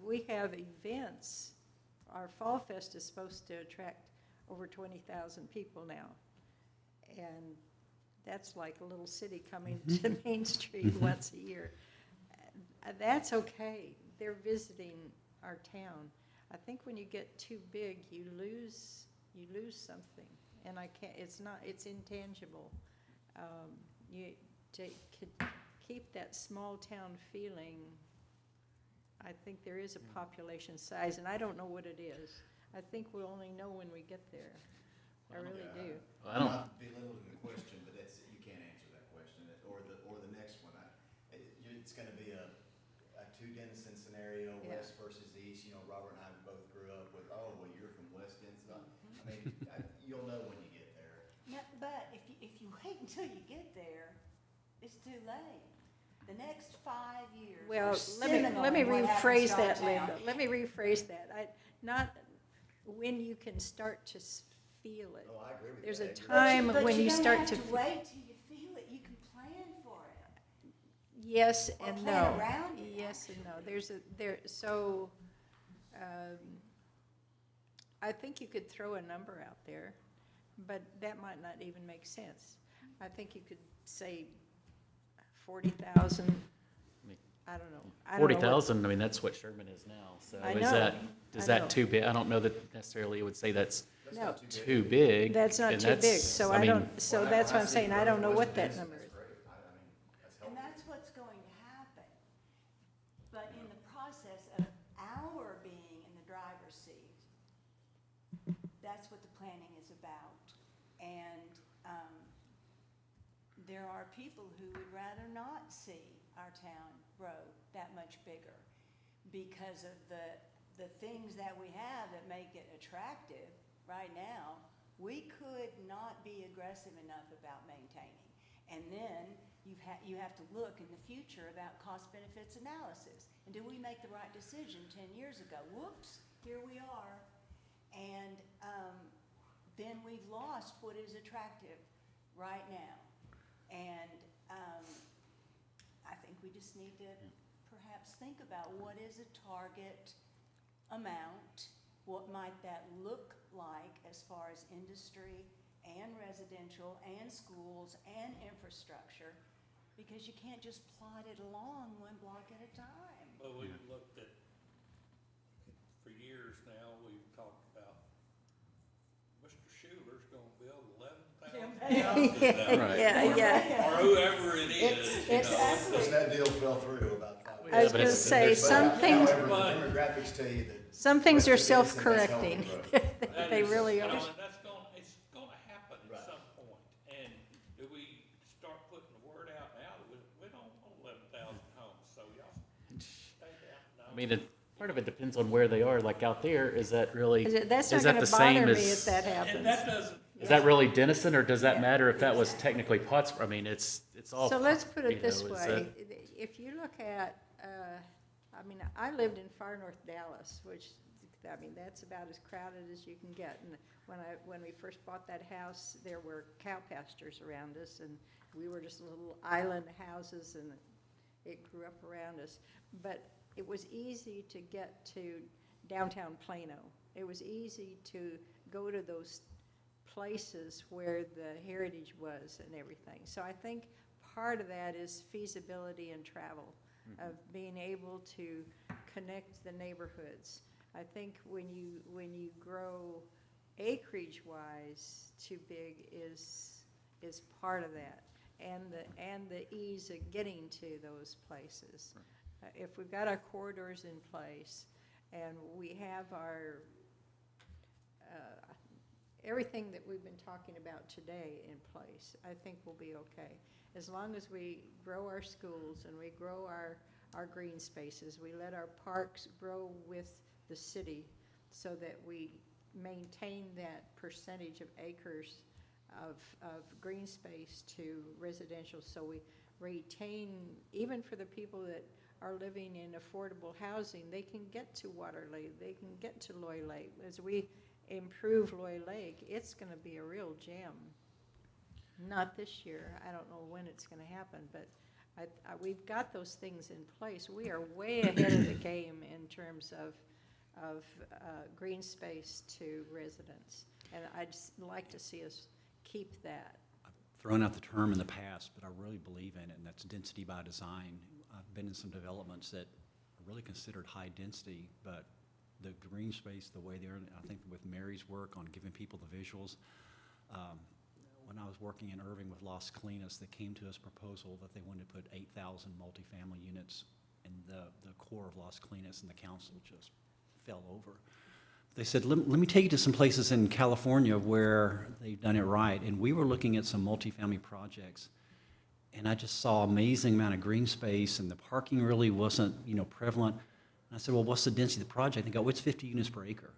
we have events. Our Fall Fest is supposed to attract over 20,000 people now. And that's like a little city coming to Main Street once a year. That's okay. They're visiting our town. I think when you get too big, you lose something. And it's intangible. To keep that that small town feeling, I think there is a population size, and I don't know what it is. I think we'll only know when we get there. I really do. I don't, Not belittling the question, but that's, you can't answer that question, or the next one. It's gonna be a two Denison scenario, Yeah. west versus east. You know, Robert and I both grew up with, oh, well, you're from West Denison. I mean, you'll know when you get there. No, but if you wait until you get there, it's too late. The next 5 years Well, are seminal let me in what happens rephrase to that, our town. Linda. Let me rephrase that. Not when you can start to feel it. Oh, I agree with There's a that. time But when you start don't to. have to wait till you feel it. You can plan for it. Yes Or and plan no. around it, Yes and no. So, I think you could throw a number out there, but that might not even make sense. I think you could say 40,000, I don't know. I don't know what- 40,000, I mean, that's what Sherman is now, so I is know, that, I is know. that too big? I don't know that necessarily it would say that's No, too big. that's not and too big, that's- so I I mean, don't, so that's what I'm saying, I don't know what that number is. That's great. I mean, that's And helpful. that's what's going to happen. But in the process of our being in the driver's seat, that's what the planning is about. And there are people who would rather not see our town grow that much bigger because of the things that we have that make it attractive right now. We could not be aggressive enough about maintaining. And then you have to look in the future about cost benefits analysis. And did we make the right decision 10 years ago? Whoops, here we are. And then we've lost what is attractive right now. And I think we just need to perhaps think about what is a target amount, what might that look like as far as industry and residential and schools and infrastructure, because you can't just plot it along one block at a time. Well, we've looked at, for years now, we've talked about Mr. Schuler's gonna build 11,000 houses down there. Yeah, yeah. Or whoever it is, you know. Because that deal fell through about 5 years I was but gonna it's- say, some things, However, the demographics tell you that. some things are West Denison, that's self-correcting. healthy growth. That They is- really you are. know, and it's gonna happen Right. at some point. And do we start putting the word out now that we don't want 11,000 homes, so y'all stay down. I mean, part of it depends on where they are, like out there, is that really, That's is not that gonna the bother same me as? if that And happens. that doesn't, Is that really Denison, or does that Yeah, matter if that was technically Pottsboro? I mean, it's all. So let's put you it this know, is way, if you look at, I mean, I lived in far north Dallas, which, I mean, that's about as crowded as you can get. And when we first bought that house, there were cow pastures around us, and we were just little island houses, and it grew up around us. But it was easy to get to downtown Plano. It was easy to go to those places where the heritage was and everything. So I think part of that is feasibility and travel, of being able to connect the neighborhoods. I think when you grow acreage-wise too big is part of that, and the ease of getting to those places. If we've got our corridors in place and we have our everything that we've been talking about today in place, I think we'll be okay. As long as we grow our schools and we grow our green spaces, we let our parks grow with the city so that we maintain that percentage of acres of green space to residential, so we retain, even for the people that are living in affordable housing, they can get to Water Lake, they can get to Loy Lake. As we improve Loy Lake, it's gonna be a real gem. Not this year, I don't know when it's gonna happen, but we've got those things in place. We are way ahead of the game in terms of green space to residents. And I'd just like to see us keep that. Thrown out the term in the past, but I really believe in it, and that's density by design. I've been in some developments that are really considered high density, but the green space, the way they're, I think with Mary's work on giving people the visuals, when I was working in Irving with Las Colinas, they came to us a proposal that they wanted to put 8,000 multifamily units in the core of Las Colinas, and the council just fell over. They said, let me take you to some places in California where they've done it right. And we were looking at some multifamily projects, and I just saw amazing amount of green space, and the parking really wasn't, prevalent. And I said, well, what's the density of the project? They go, it's 50 units per acre.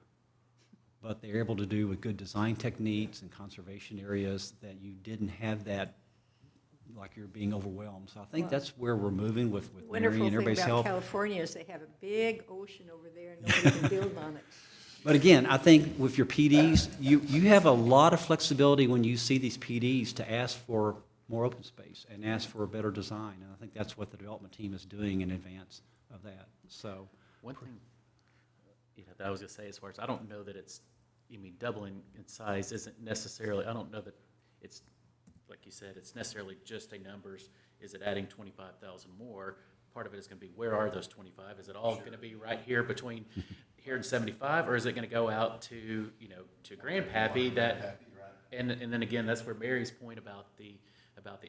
But they're able to do with good design techniques and conservation areas that you didn't have that, like you're being overwhelmed. So I think that's where we're moving with Mary Wonderful and thing everybody's about help. California is they have a big ocean over there and nobody can build on it. But again, I think with your PDs, you have a lot of flexibility when you see these PDs to ask for more open space and ask for a better design. And I think that's what the development team is doing in advance of that. So One thing, that I was gonna say as far as, I don't know that it's, doubling in size isn't necessarily, I don't know that it's, like you said, it's necessarily just a numbers. Is it adding 25,000 more? Part of it is gonna be, where are those 25? Is it all gonna be right here between here and 75, or is it gonna go out to, to Grandpappy that, and then again, that's where Mary's point about the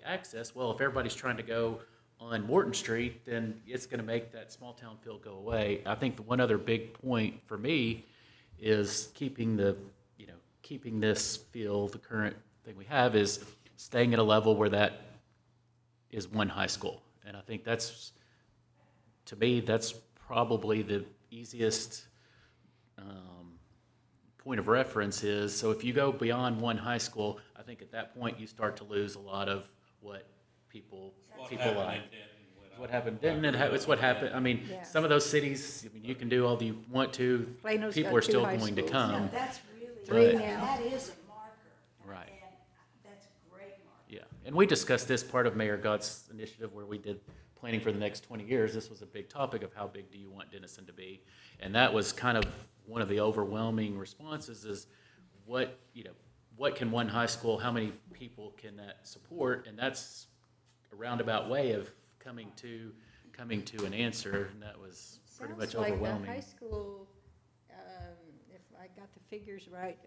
access. Well, if everybody's trying to go on Morton Street, then it's gonna make that small town feel go away. I think the one other big point for me is keeping keeping this feel, the current thing we have is staying at a level where that is one high school. And I think that's, to me, that's probably the easiest point of reference is, so if you go beyond one high school, I think at that point you start to lose a lot of what people like. What happened, it's what happened, Yeah. some of those cities, you can do all you want to, Plano's people got are 2 still high going to schools. come. No, that's really, Three now. that is a marker. Right. And that's a great marker. Yeah, and we discussed this part of Mayor Gott's initiative where we did planning for the next 20 years. This was a big topic of how big do you want Denison to be? And that was kind of one of the overwhelming responses is what can one high school, how many people can that support? And that's a roundabout way of coming to an answer, and that was pretty much Sounds overwhelming. like the high school, if I got the figures right,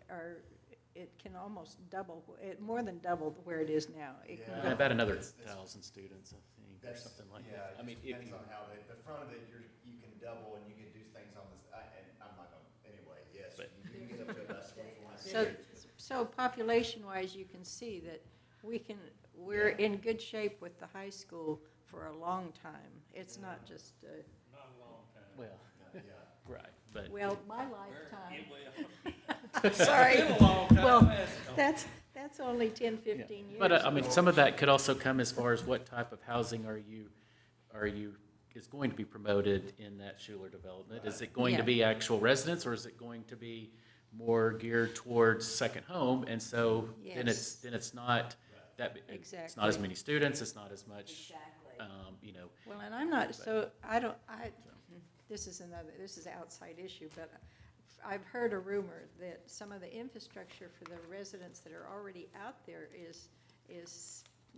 it can almost double, more than double where it is now. It can go- About another 1,000 students, I think, or That's, something like yeah, that. it just depends on how the front of it, you can double and you can do things on this, and I'm not gonna, anyway, yes, But- you can get up to about 24. So population-wise, you can see that we're in good shape with the high school for a long time. It's not just, Not a long time. Well, Yeah. right, but. well, my lifetime. Well, Sorry. it's been a long time. Well, that's only 10, 15 years. But some of that could also come as far as what type of housing is going to be promoted in that Schuler development? Is it going to Yeah. be actual residents, or is it going to be more geared towards second home? And so then Yes. it's not that, it's not as Exactly. many students, it's not as much, Exactly. Well, and I'm not, this is an outside issue, but I've heard a rumor that some of the infrastructure for the residents that are already out there is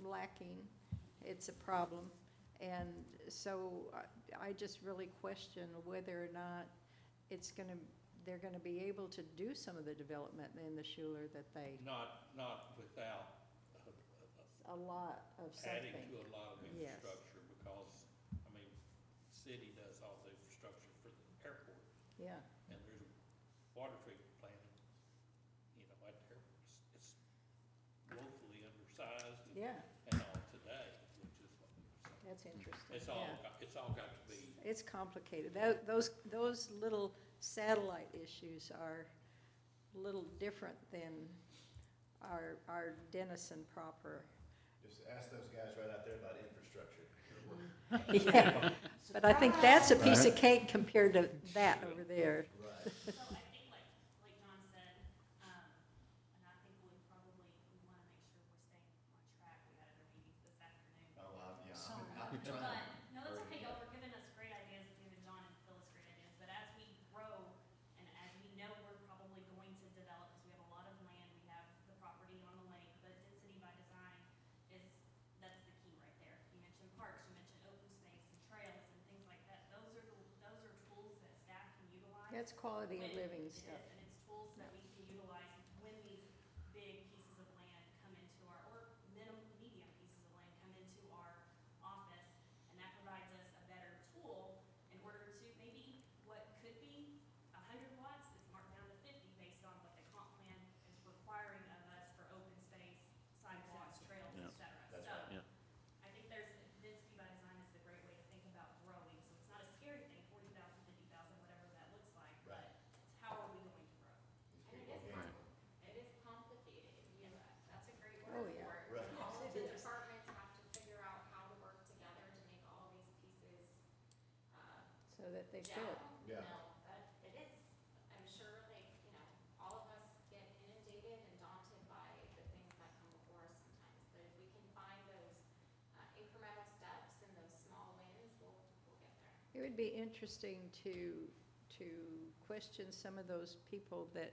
lacking. It's a problem. And so I just really question whether or not they're gonna be able to do some of the development in the Schuler that they, Not without a lot of adding something. to a lot of Yes. infrastructure, because, city does all the infrastructure for the airport, Yeah, and there's a water treatment plant, at the airport. It's woefully undersized yeah, and all today, which is, that's interesting, it's yeah. all got to be, It's complicated. Those little satellite issues are a little different than our Denison proper. Just ask those guys right out there about infrastructure. Yeah, but I think that's a piece of cake compared to that over there. Right. So I think like John said, and I think we wanna make sure we're staying on track. We had other meetings this afternoon. Oh, yeah, So I'm trying But, to. no, that's okay, y'all were giving us great ideas, giving John and Phyllis great ideas, but as we grow, and as we know we're probably going to develop, because we have a lot of land, we have the property on the lake, but density by design that's the key right there. You mentioned parks, you mentioned open space and trails and things like that, those are tools that staff can utilize. That's quality of when- living it is, stuff. and it's tools that we can utilize when these big pieces of land come into our that they could. Yeah. It is, I'm sure, like, you know, all of us get inundated and daunted by the things that come before us sometimes, but if we can find those incremental steps and those small wins, we'll get there. It would be interesting to question some of those people that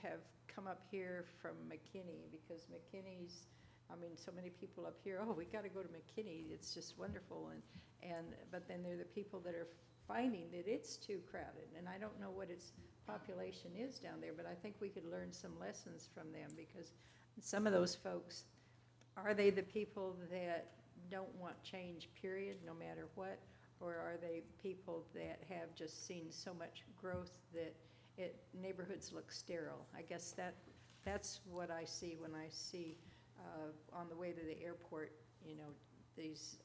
have come up here from McKinney, because McKinney's, I mean, so many people up here, oh, we got to go to McKinney, it's just wonderful, but then there are the people that are finding that it's too crowded, and I don't know what its population is down there, but I think we could learn some lessons from them, because some of those folks, are they the people that don't want change, period, no matter what? Or are they people that have just seen so much growth that neighborhoods look sterile? I guess that's what I see when I see on the way to the airport, you know,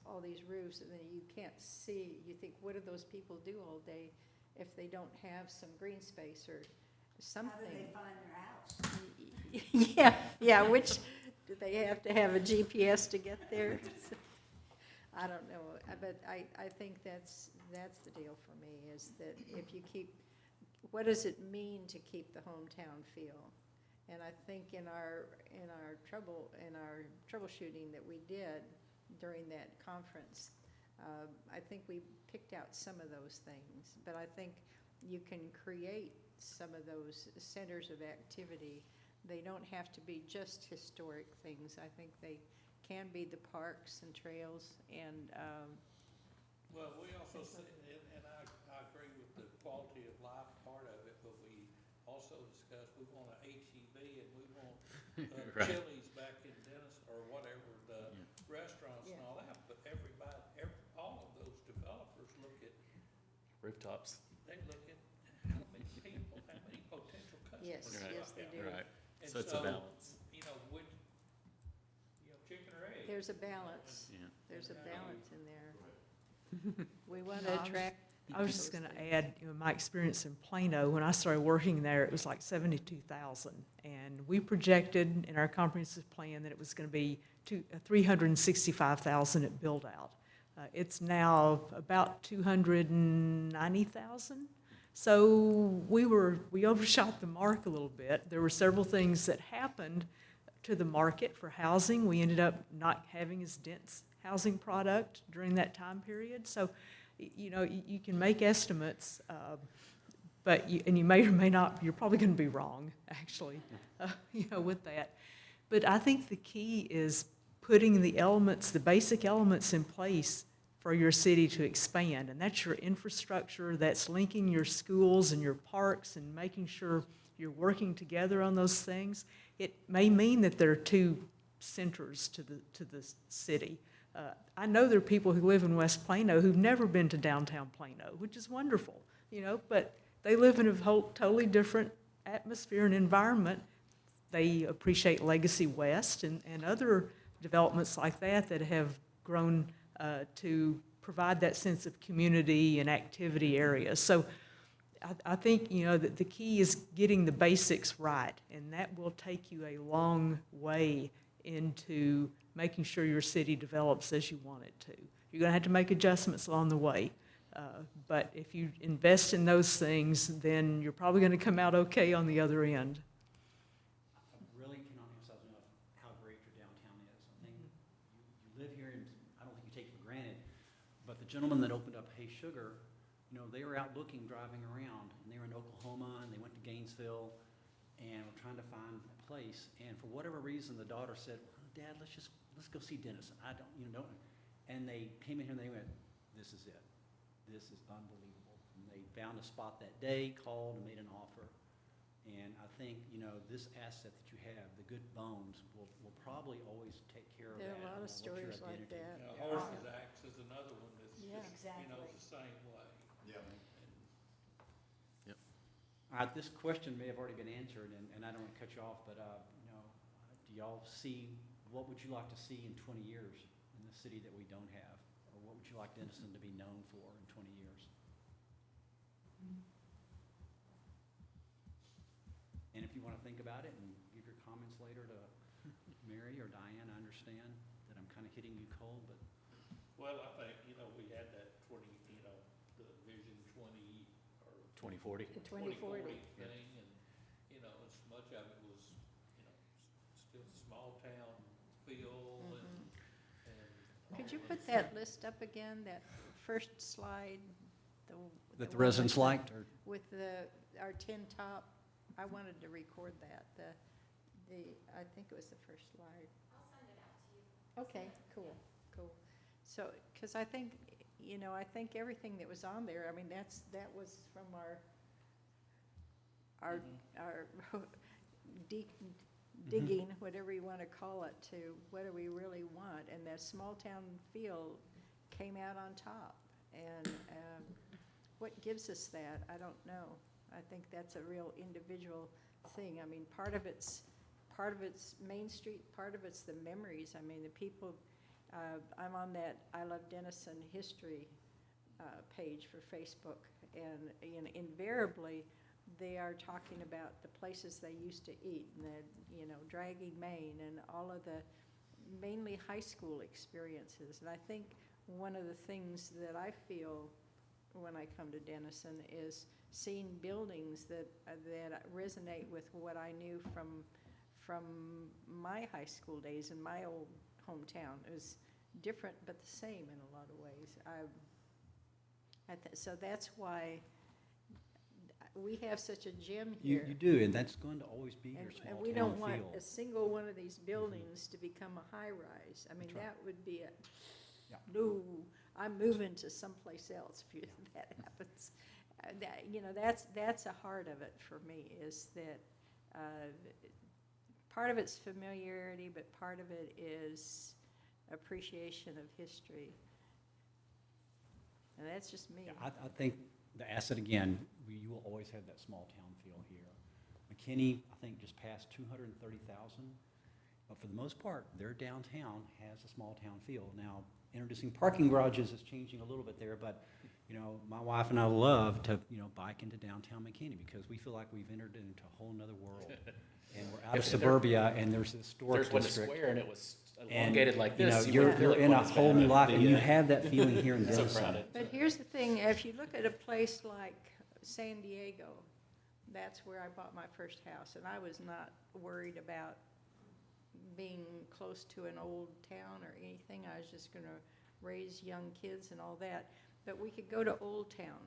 all these roofs, and then you can't see. You think, what do those people do all day if they don't have some green space or something? How do they find their house? Yeah, which, do they have to have a GPS to get there? I don't know, but I think that's the deal for me, is that if you keep, what does it mean to keep the hometown feel? And I think in our troubleshooting that we did during that conference, I think we picked out some of those things, but I think you can create some of those centers of activity. They don't have to be just historic things. I think they can be the parks and trails and. Well, we also see, and I agree with the quality of life part of it, but we also discussed, we want an HEB and we want Right. Chili's back in Denison or whatever, the restaurants and all that, but all of those developers look at, Rooftops. they look at how many people, how many potential customers. Yes, Right. yes, they do. Right. And So it's a balance. You know, chicken or egg. There's a balance. Yeah. There's a balance in there. Go ahead. We want No, to attract. I was just going to add, you know, my experience in Plano, when I started working there, it was like 72,000. And we projected in our comprehensive plan that it was going to be 365,000 at build out. It's now about 290,000. So we overshot the mark a little bit. There were several things that happened to the market for housing. We ended up not having as dense housing product during that time period. So, you know, you can make estimates, but you may or may not, you're probably going to be wrong, actually, you know, with that. But I think the key is putting the elements, the basic elements in place for your city to expand. And that's your infrastructure, that's linking your schools and your parks and making sure you're working together on those things. It may mean that there are two centers to the city. I know there are people who live in West Plano who've never been to downtown Plano, which is wonderful, you know, but they live in a totally different atmosphere and environment. They appreciate Legacy West and other developments like that have grown to provide that sense of community and activity areas. So I think, you know, that the key is getting the basics right, and that will take you a long way into making sure your city develops as you want it to. You're going to have to make adjustments along the way, but if you invest in those things, then you're probably going to come out okay on the other end. I really cannot emphasize enough how great your downtown is. I think you live here, and I don't think you take it for granted, but the gentleman that opened up Hey Sugar, you know, they were out looking, driving around, and they were in Oklahoma, and they went to Gainesville, and were trying to find a place, and for whatever reason, the daughter said, well, Dad, let's go see Denison. I don't, you know, and they came in here and they went, this is it. This is unbelievable. And they found a spot that day, called and made an offer. And I think, you know, this asset that you have, the good bones, will probably always take care of There that. are a lot of What's your stories like identity? that. You know, Horses Axe is another one that's, Yeah. you know, the same way. Yeah. This question may have already been answered, and I don't want to cut you off, but, you know, do y'all see, what would you like to see in 20 years in the city that we don't have? Or what would you like Denison to be known for in 20 years? And if you want to think about it and give your comments later to Mary or Diane, I understand that I'm kind of hitting you cold, but. Well, I think, you know, we had that 20, you know, the 20 or 2040. The 2040. thing, and, you know, so much of it was, you know, still small town feel and. Could you put that list up again, that first slide? That the one residents with liked, or? With our 10 top, I wanted to record that, I think it was the first slide. I'll send it out to you. Okay, cool. So, because I think, you know, I think everything that was on there, I mean, that was from our digging, whatever you want to call it, to what do we really want, and that small town feel came out on top. And what gives us that, I don't know. I think that's a real individual thing. I mean, part of it's Main Street, part of it's the memories. I mean, the people, I'm on that I Love Denison history page for Facebook, and invariably they are talking about the places they used to eat, and the, you know, dragging Maine and all of the mainly high school experiences. And I think one of the things that I feel when I come to Denison is seeing buildings that resonate with what I knew from my high school days in my old hometown. It was different but the same in a lot of ways. So that's why we have such a gem here. You do, and that's going to always be your And small we town don't want feel. a single one of these buildings to become a high-rise. I mean, That's right. that would be Yeah. no, I'm moving to someplace else if that happens. You know, that's a heart of it for me, is that part of it's familiarity, but part of it is appreciation of history. And that's just me. Yeah, I think the asset, again, you will always have that small town feel here. McKinney, I think, just passed 230,000, but for the most part, their downtown has a small town feel. Now, introducing parking garages is changing a little bit there, but, you know, my wife and I love to, you know, bike into downtown McKinney because we feel like we've entered into a whole nother world. And we're out of suburbia, and there's this historic There's one district. square, and it was elongated like You know, this. you're wouldn't feel it in a when it's whole bad. new life, and you Yeah. have that feeling here in So Denison. crowded. But here's the thing, if you look at a place like San Diego, that's where I bought my first house, and I was not worried about being close to an old town or anything. I was just gonna raise young kids and all that. But we could go to Old Town,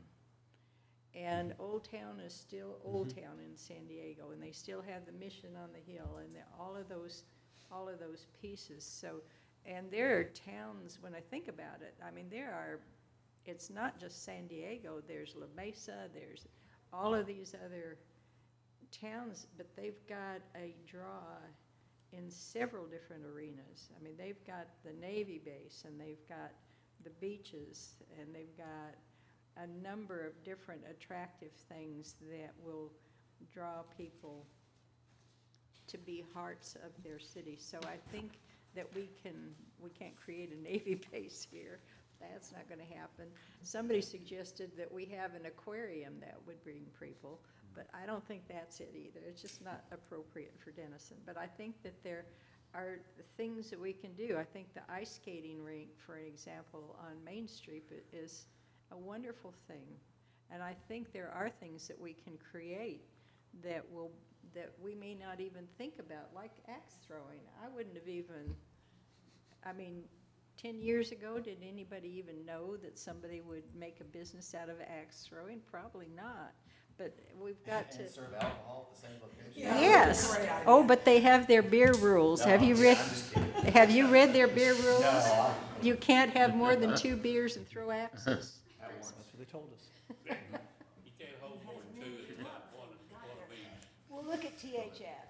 and Old Town is still Old Town in San Diego, and they still have the Mission on the Hill, and all of those pieces. So, and there are towns, when I think about it, I mean, it's not just San Diego, there's La Mesa, there's all of these other towns, but they've got a draw in several different arenas. I mean, they've got the Navy base, and they've got the beaches, and they've got a number of different attractive things that will draw people to be hearts of their city. So I think that we can't create a Navy base here. That's not gonna happen. Somebody suggested that we have an aquarium that would bring people, but I don't think that's it either. It's just not appropriate for Denison. But I think that there are things that we can do. I think the ice skating rink, for an example, on Main Street is a wonderful thing. And I think there are things that we can create that we may not even think about, like axe throwing. I wouldn't have even, I mean, 10 years ago, did anybody even know that somebody would make a business out of axe throwing? Probably not. But we've got to. And serve alcohol at the same location? Yes. Oh, but they have their beer rules. Have you read? I'm just kidding. Have you read their beer rules? No. You can't have more than 2 beers and throw axes. That's what they told us. You can't hold more than two at a time, one of each. Well, look at THF.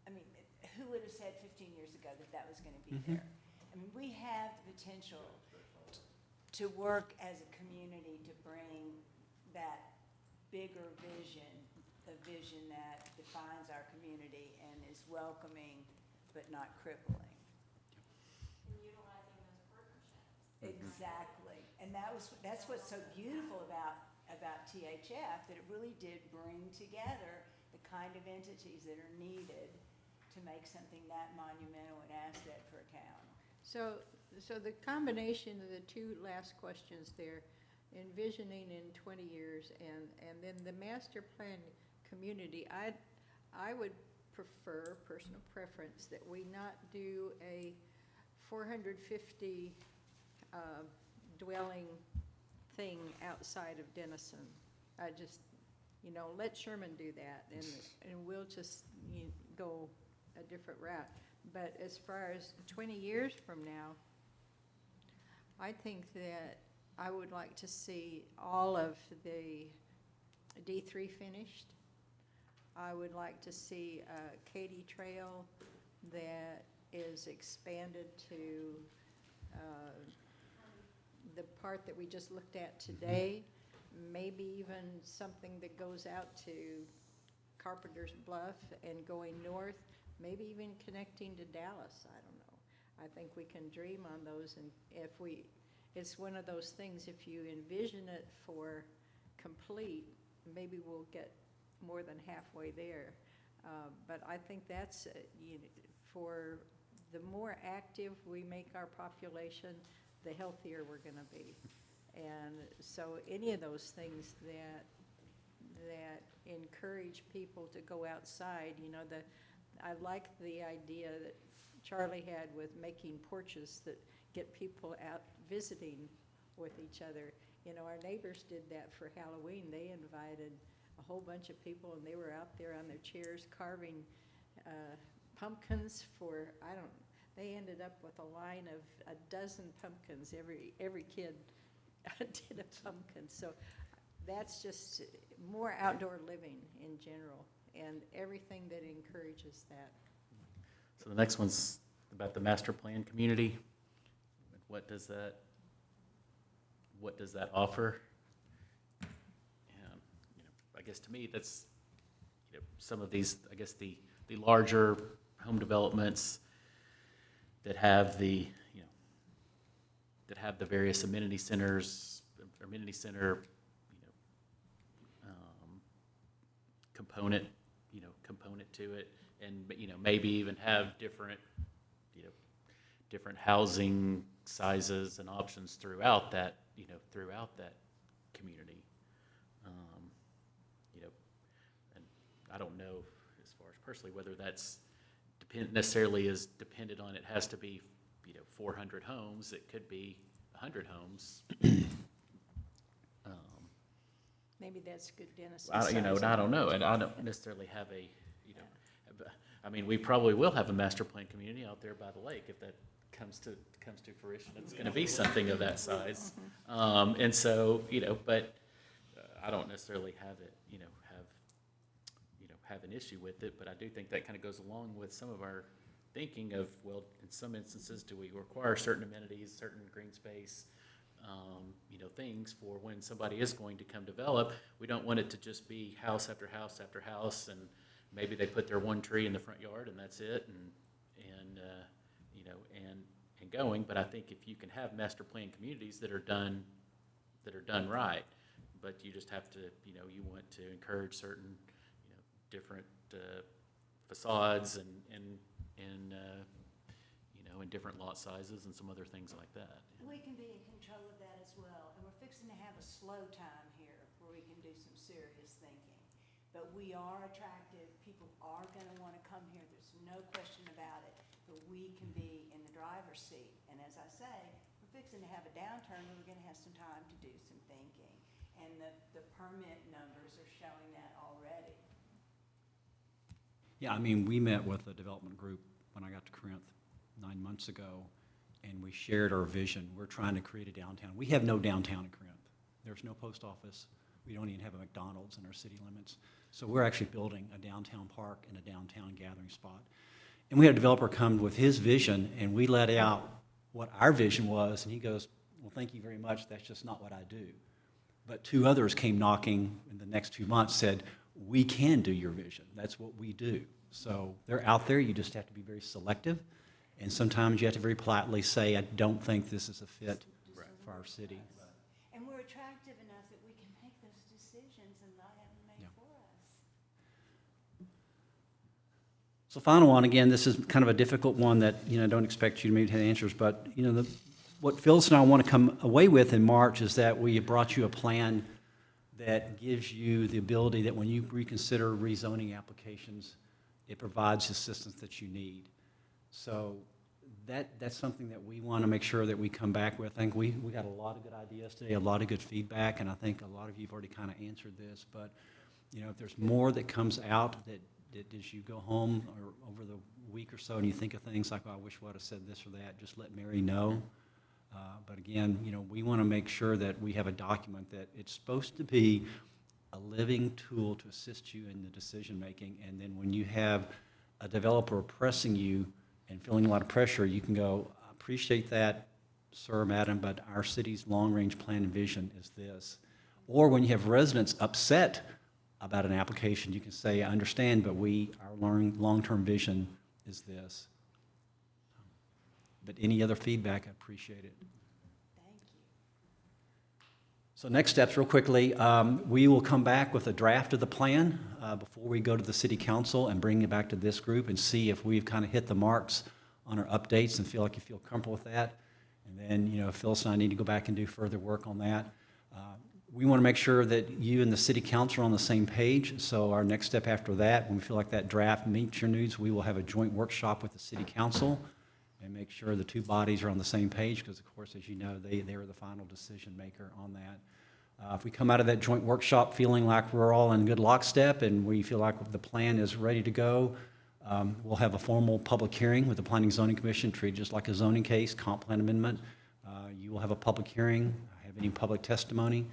I mean, who would have said 15 years ago that was going to be there? I mean, we have the potential to work as a community to bring that bigger vision, the vision that defines our community and is welcoming but not crippling. And utilizing those partnerships. Exactly. And that's what's so beautiful about THF, that it really did bring together the kind of entities that are needed to make something that monumental an asset for a town. So the combination of the 2 last questions there, envisioning in 20 years, and then the master plan community, I would prefer, personal preference, that we not do a 450 dwelling thing outside of Denison. I just, let Sherman do that, and we'll just go a different route. But as far as 20 years from now, I think that I would like to see all of the D3 finished. I would like to see Katy Trail that is expanded to the part that we just looked at today, maybe even something that goes out to Carpenter's Bluff and going north, maybe even connecting to Dallas, I don't know. I think we can dream on those, and it's one of those things, if you envision it for complete, maybe we'll get more than halfway there. But I think that's, for the more active we make our population, the healthier we're going to be. And so any of those things that encourage people to go outside, I like the idea that Charlie had with making porches that get people out visiting with each other. Our neighbors did that for Halloween. They invited a whole bunch of people, and they were out there on their chairs carving pumpkins for, they ended up with a line of a dozen pumpkins. Every kid did a pumpkin. So that's just more outdoor living in general, and everything that encourages that. So the next one's about the master plan community. What does that offer? And, I guess to me, that's, some of these, I guess the larger home developments that have the, that have the various amenity centers, amenity center, component to it, and, maybe even have different housing sizes and options throughout that, community. And I don't know, as far as personally, whether that's necessarily is dependent on, it has to be, 400 homes. It could be 100 homes. Maybe that's good Denison I size. don't know, and I don't necessarily have a, we probably will have a master plan community out there by the lake if that comes to fruition. It's going to be something of that size, and so but I don't necessarily have it, have an issue with it. But I do think that kind of goes along with some of our thinking of, well, in some instances, do we require certain amenities, certain green space, things for when somebody is going to come develop? We don't want it to just be house after house after house, and maybe they put their one tree in the front yard and that's it, and going. But I think if you can have master plan communities that are done right, but you just have to, you want to encourage certain, different facades and different lot sizes and some other things like that. We can be in control of that as well, and we're fixing to have a slow time here where we can do some serious thinking. But we are attractive, people are gonna wanna come here, there's no question about it, but we can be in the driver's seat. And as I say, we're fixing to have a downturn, where we're gonna have some time to do some thinking. And the permit numbers are showing that already. Yeah, we met with a development group when I got to Corinth 9 months ago, and we shared our vision. We're trying to create a downtown. We have no downtown in Corinth. There's no post office. We don't even have a McDonald's in our city limits. So we're actually building a downtown park and a downtown gathering spot. And we had a developer come with his vision, and we let out what our vision was, and he goes, well, thank you very much, that's just not what I do. But 2 others came knocking in the next 2 months, said, we can do your vision. That's what we do. So they're out there. You just have to be very selective. And sometimes you have to very politely say, I don't think this is a fit for our city. And we're attractive enough that we can make those decisions and not have them made for us. So final one, again, this is kind of a difficult one that, don't expect you to maybe have answers, but, what Phyllis and I want to come away with in March is that we have brought you a plan that gives you the ability that when you reconsider rezoning applications, it provides the assistance that you need. So that's something that we want to make sure that we come back with. I think we got a lot of good ideas today, a lot of good feedback, and I think a lot of you have already kind of answered this. But, you know, if there's more that comes out that as you go home or over the week or so and you think of things like, oh, I wish I would have said this or that, just let Mary know. But again, you know, we want to make sure that we have a document that it's supposed to be a living tool to assist you in the decision-making. And then when you have a developer pressing you and feeling a lot of pressure, you can go, I appreciate that, sir, madam, but our city's long-range plan and vision is this. Or when you have residents upset about an application, you can say, I understand, but our long-term vision is this. But any other feedback, I appreciate it. Thank you. So next steps, real quickly, we will come back with a draft of the plan before we go to the city council and bring it back to this group and see if we've kind of hit the marks on our updates and feel like you feel comfortable with that. And then, you know, Phyllis and I need to go back and do further work on that. We want to make sure that you and the city council are on the same page. So our next step after that, when we feel like that draft meets your needs, we will have a joint workshop with the city council and make sure the two bodies are on the same page, because of course, as you know, they are the final decision maker on that. If we come out of that joint workshop feeling like we're all in good lockstep and we feel like the plan is ready to go, we'll have a formal public hearing with the Planning Zoning Commission, treated just like a zoning case, comp plan amendment. You will have a public hearing, have any public testimony.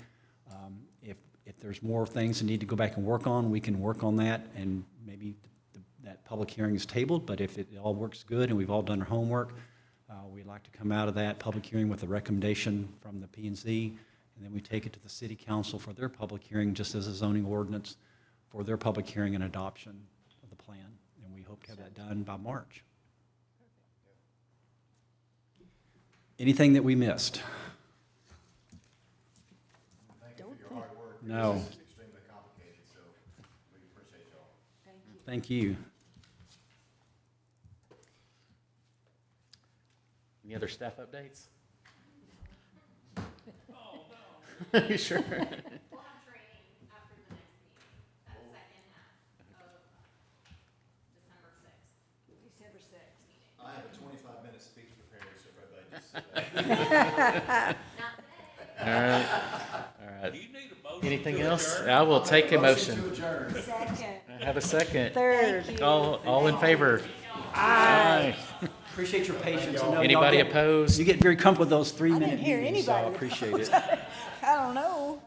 If there's more things that need to go back and work on, we can work on that, and maybe that public hearing is tabled. But if it all works good and we've all done our homework, we'd like to come out of that public hearing with a recommendation from the P&Z, and then we take it to the city council for their public hearing, just as a zoning ordinance for their public hearing and adoption of the plan. And we hope to have that done by March. Anything that we missed? Thank you for your hard work. No. This is extremely complicated, so we appreciate y'all. Thank you. Thank you. Any other staff updates? You sure? We'll have training after the next meeting, that second half of December 6th. December 6th. I have a 25-minute speech prepared, so everybody just sit back. Not today. All right. All right. Do you need a motion? Anything to else? adjourn? I will take a Motion motion. to adjourn. Second. I have a second. Third. Thank you. All in favor? Aye. Appreciate your patience. I know y'all Anybody get- opposed? You get very comfortable with those 3-minute I didn't hear meetings, so I anybody. appreciate it. I don't know.